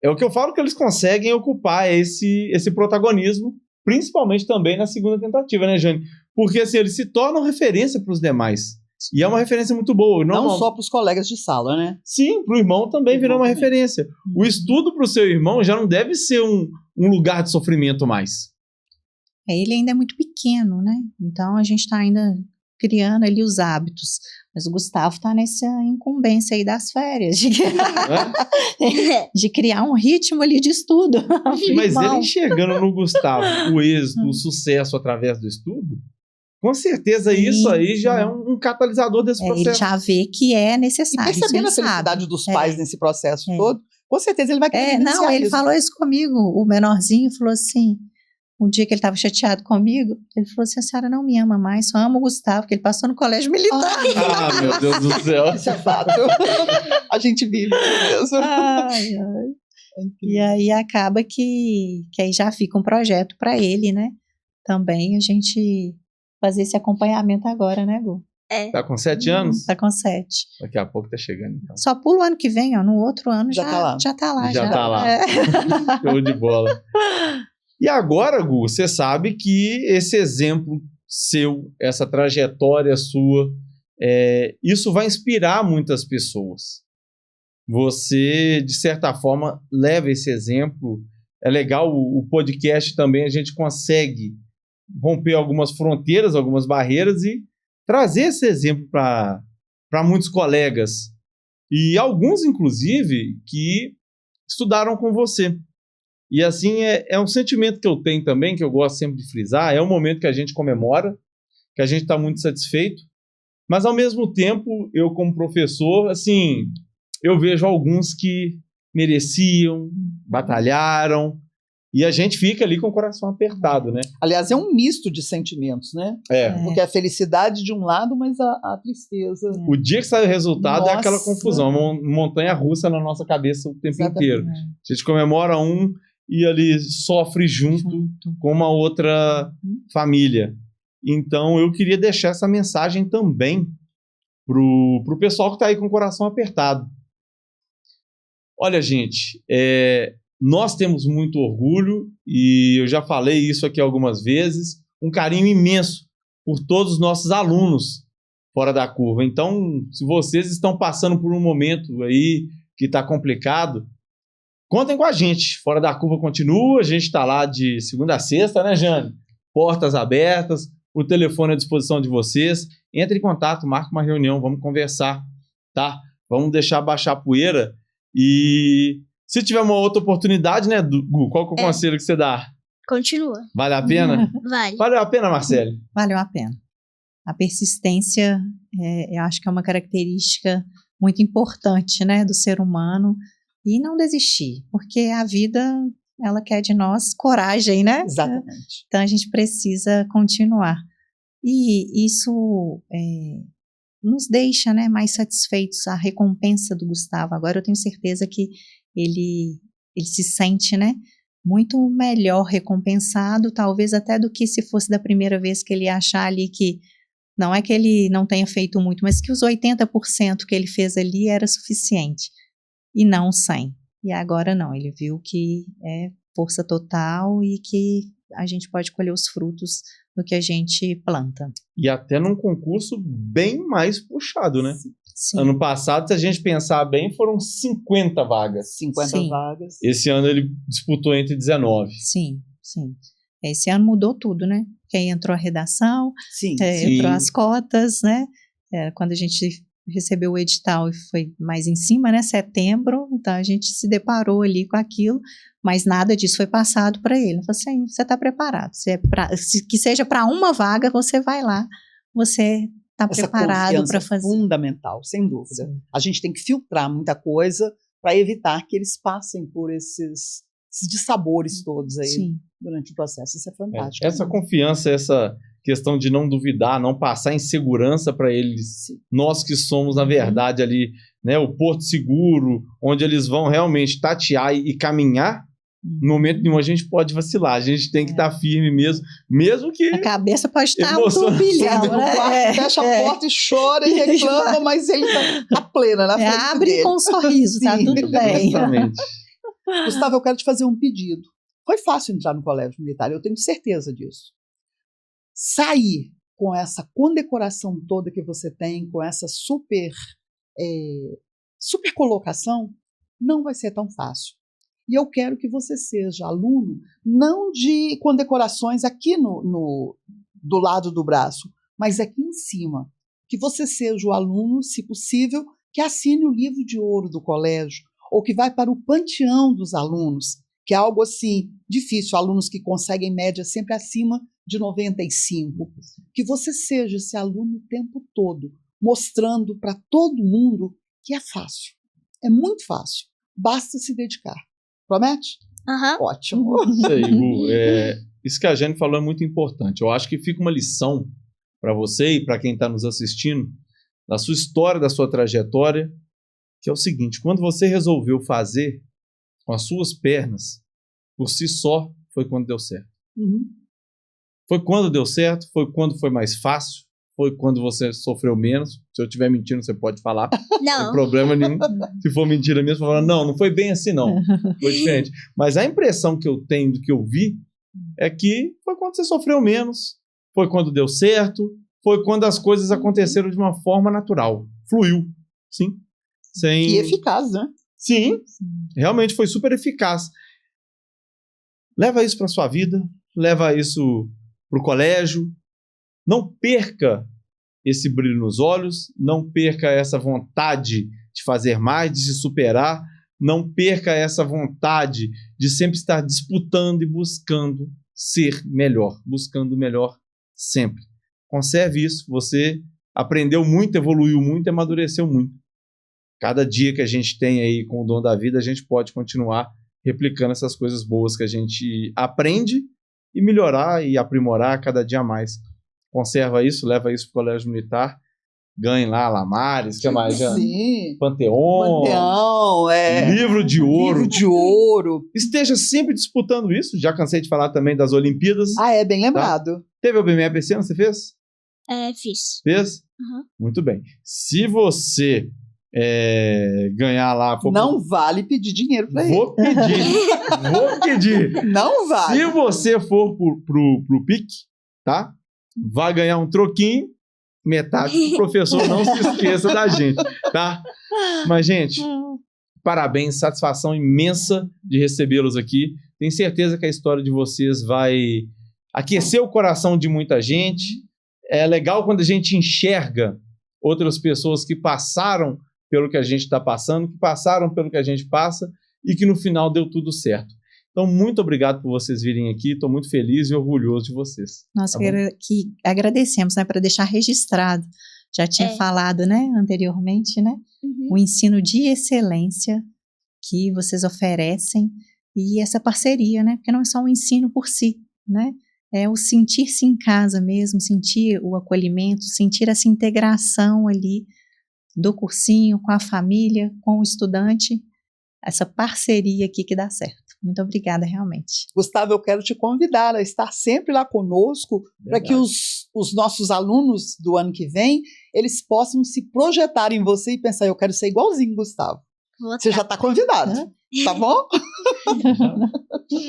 [SPEAKER 1] é o que eu falo, que eles conseguem ocupar esse protagonismo, principalmente também na segunda tentativa, né, Jane? Porque assim, eles se tornam referência para os demais. E é uma referência muito boa.
[SPEAKER 2] Não só para os colegas de sala, né?
[SPEAKER 1] Sim, para o irmão também virou uma referência. O estudo para o seu irmão já não deve ser um lugar de sofrimento mais.
[SPEAKER 3] Ele ainda é muito pequeno, né? Então a gente está ainda criando ali os hábitos. Mas o Gustavo está nessa incumbência aí das férias, de criar um ritmo ali de estudo.
[SPEAKER 1] Mas ele enxergando no Gustavo o êxito, o sucesso através do estudo, com certeza isso aí já é um catalisador desse processo.
[SPEAKER 3] Ele já vê que é necessário.
[SPEAKER 2] E percebendo a felicidade dos pais nesse processo todo, com certeza ele vai querer
[SPEAKER 3] Não, ele falou isso comigo, o menorzinho falou assim, um dia que ele estava chateado comigo, ele falou assim, a senhora não me ama mais, só amo o Gustavo, porque ele passou no colégio militar.
[SPEAKER 1] Meu Deus do céu.
[SPEAKER 2] Isso é fato. A gente vive mesmo.
[SPEAKER 3] E aí acaba que aí já fica um projeto para ele, né? Também a gente fazer esse acompanhamento agora, né, Gu?
[SPEAKER 1] Tá com 7 anos?
[SPEAKER 3] Tá com 7.
[SPEAKER 1] Daqui a pouco tá chegando, então.
[SPEAKER 3] Só pula o ano que vem, ó. No outro ano já tá lá.
[SPEAKER 1] Já tá lá. Show de bola. E agora, Gu, você sabe que esse exemplo seu, essa trajetória sua, isso vai inspirar muitas pessoas. Você, de certa forma, leva esse exemplo. É legal, o podcast também, a gente consegue romper algumas fronteiras, algumas barreiras e trazer esse exemplo para muitos colegas. E alguns, inclusive, que estudaram com você. E assim, é um sentimento que eu tenho também, que eu gosto sempre de frisar, é um momento que a gente comemora, que a gente está muito satisfeito, mas ao mesmo tempo, eu como professor, assim, eu vejo alguns que mereciam, batalharam, e a gente fica ali com o coração apertado, né?
[SPEAKER 2] Aliás, é um misto de sentimentos, né? Porque a felicidade de um lado, mas a tristeza.
[SPEAKER 1] O dia que sai o resultado é aquela confusão, uma montanha-russa na nossa cabeça o tempo inteiro. A gente comemora um e ali sofre junto com uma outra família. Então, eu queria deixar essa mensagem também pro pessoal que está aí com o coração apertado. Olha, gente, nós temos muito orgulho, e eu já falei isso aqui algumas vezes, um carinho imenso por todos os nossos alunos fora da curva. Então, se vocês estão passando por um momento aí que está complicado, contem com a gente. Fora da Curva continua, a gente está lá de segunda a sexta, né, Jane? Portas abertas, o telefone à disposição de vocês. Entre em contato, marque uma reunião, vamos conversar, tá? Vamos deixar baixar a poeira. E se tiver uma outra oportunidade, né, Gu, qual que é o conselho que você dá?
[SPEAKER 4] Continua.
[SPEAKER 1] Vale a pena?
[SPEAKER 4] Vale.
[SPEAKER 1] Valeu a pena, Marcele?
[SPEAKER 3] Valeu a pena. A persistência, eu acho que é uma característica muito importante, né, do ser humano. E não desistir, porque a vida, ela quer de nós coragem, né?
[SPEAKER 2] Exatamente.
[SPEAKER 3] Então a gente precisa continuar. E isso nos deixa, né, mais satisfeitos. A recompensa do Gustavo, agora eu tenho certeza que ele se sente, né, muito melhor recompensado, talvez até do que se fosse da primeira vez, que ele ia achar ali que não é que ele não tenha feito muito, mas que os 80% que ele fez ali era suficiente. E não 100. E agora não, ele viu que é força total e que a gente pode colher os frutos do que a gente planta.
[SPEAKER 1] E até num concurso bem mais puxado, né?
[SPEAKER 3] Sim.
[SPEAKER 1] Ano passado, se a gente pensar bem, foram 50 vagas.
[SPEAKER 2] 50
[SPEAKER 3] Sim.
[SPEAKER 2] vagas.
[SPEAKER 1] Esse ano ele disputou entre 19.
[SPEAKER 3] Sim. Esse ano mudou tudo, né? Porque aí entrou a redação,
[SPEAKER 2] Sim.
[SPEAKER 3] entrou as cotas, né? Quando a gente recebeu o edital e foi mais em cima, né? Setembro, então a gente se deparou ali com aquilo, mas nada disso foi passado para ele. Eu falei assim, você está preparado. Que seja para uma vaga, você vai lá, você está preparado para fazer.
[SPEAKER 2] É fundamental, sem dúvida. Sim. A gente tem que filtrar muita coisa para evitar que eles passem por esses dissabores todos aí. Sim. Durante o processo. Isso é fantástico.
[SPEAKER 1] Essa confiança, essa questão de não duvidar, não passar insegurança para eles, nós que somos, na verdade, ali, né, o porto seguro, onde eles vão realmente tatear e caminhar, no momento nenhum a gente pode vacilar, a gente tem que estar firme mesmo que...
[SPEAKER 3] A cabeça pode estar um turbilhão, né?
[SPEAKER 2] Fecha a porta e chora e reclama, mas ele tá plena na frente
[SPEAKER 3] abre
[SPEAKER 2] dele.
[SPEAKER 3] com um sorriso, tá tudo bem.
[SPEAKER 1] Exatamente.
[SPEAKER 2] Gustavo, eu quero te fazer um pedido. Foi fácil entrar no colégio militar, eu tenho certeza disso. Sair com essa condecoração toda que você tem, com essa super colocação, não vai ser tão fácil. E eu quero que você seja aluno, não de condecorações aqui do lado do braço, mas aqui em cima. Que você seja o aluno, se possível, que assine o livro de ouro do colégio, ou que vai para o panteão dos alunos, que é algo assim difícil, alunos que conseguem média sempre acima de 95. Que você seja esse aluno o tempo todo, mostrando para todo mundo que é fácil. É muito fácil. Basta se dedicar. Promete? Ótimo.
[SPEAKER 1] Isso aí, Gu. Isso que a Jane falou é muito importante. Eu acho que fica uma lição para você e para quem está nos assistindo, da sua história, da sua trajetória, que é o seguinte: quando você resolveu fazer com as suas pernas, por si só, foi quando deu certo. Foi quando deu certo, foi quando foi mais fácil, foi quando você sofreu menos. Se eu estiver mentindo, você pode falar. Não tem problema nenhum. Se for mentira mesmo, falar, não foi bem assim, não. Foi diferente. Mas a impressão que eu tenho do que eu vi é que foi quando você sofreu menos, foi quando deu certo, foi quando as coisas aconteceram de uma forma natural. Fluiu, sim.
[SPEAKER 2] E eficaz, né?
[SPEAKER 1] Sim, realmente foi super eficaz. Leva isso para sua vida, leva isso para o colégio. Não perca esse brilho nos olhos, não perca essa vontade de fazer mais, de se superar, não perca essa vontade de sempre estar disputando e buscando ser melhor, buscando o melhor sempre. Conserve isso, você aprendeu muito, evoluiu muito, amadureceu muito. Cada dia que a gente tem aí com o dom da vida, a gente pode continuar replicando essas coisas boas que a gente aprende e melhorar e aprimorar cada dia mais. Conserva isso, leva isso para o colégio militar, ganhe lá Lamares, que é mais?
[SPEAKER 2] Sim.
[SPEAKER 1] Panteão, livro de ouro.
[SPEAKER 2] Livro de ouro.
[SPEAKER 1] Esteja sempre disputando isso. Já cansei de falar também das Olimpíadas.
[SPEAKER 2] Bem lembrado.
[SPEAKER 1] Tá? Teve o BMEP esse ano, você fez?
[SPEAKER 4] Fiz.
[SPEAKER 1] Fez? Muito bem. Se você ganhar lá...
[SPEAKER 2] Não vale pedir dinheiro para ele.
[SPEAKER 1] Vou pedir.
[SPEAKER 2] Não vale.
[SPEAKER 1] Se você for pro PIC, tá? Vai ganhar um troquinho, metade pro professor, não se esqueça da gente, tá? Mas, gente, parabéns, satisfação imensa de recebê-los aqui. Tenho certeza que a história de vocês vai aquecer o coração de muita gente. É legal quando a gente enxerga outras pessoas que passaram pelo que a gente está passando, que passaram pelo que a gente passa e que no final deu tudo certo. Então, muito obrigado por vocês virem aqui. Estou muito feliz e orgulhoso de vocês.
[SPEAKER 3] Nós que agradecemos, né, para deixar registrado. Já tinha falado, né, anteriormente, né? O ensino de excelência que vocês oferecem e essa parceria, né? Porque não é só um ensino por si, né? É o sentir-se em casa mesmo, sentir o acolhimento, sentir essa integração ali do cursinho com a família, com o estudante, essa parceria aqui que dá certo. Muito obrigada, realmente.
[SPEAKER 2] Gustavo, eu quero te convidar a estar sempre lá conosco para que os nossos alunos do ano que vem, eles possam se projetar em você e pensar, eu quero ser igualzinho, Gustavo. Você já está convidado, tá bom?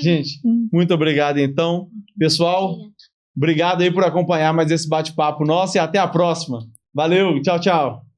[SPEAKER 1] Gente, muito obrigado então. Pessoal, obrigado aí por acompanhar mais esse bate-papo nosso e até a próxima. Valeu, tchau, tchau.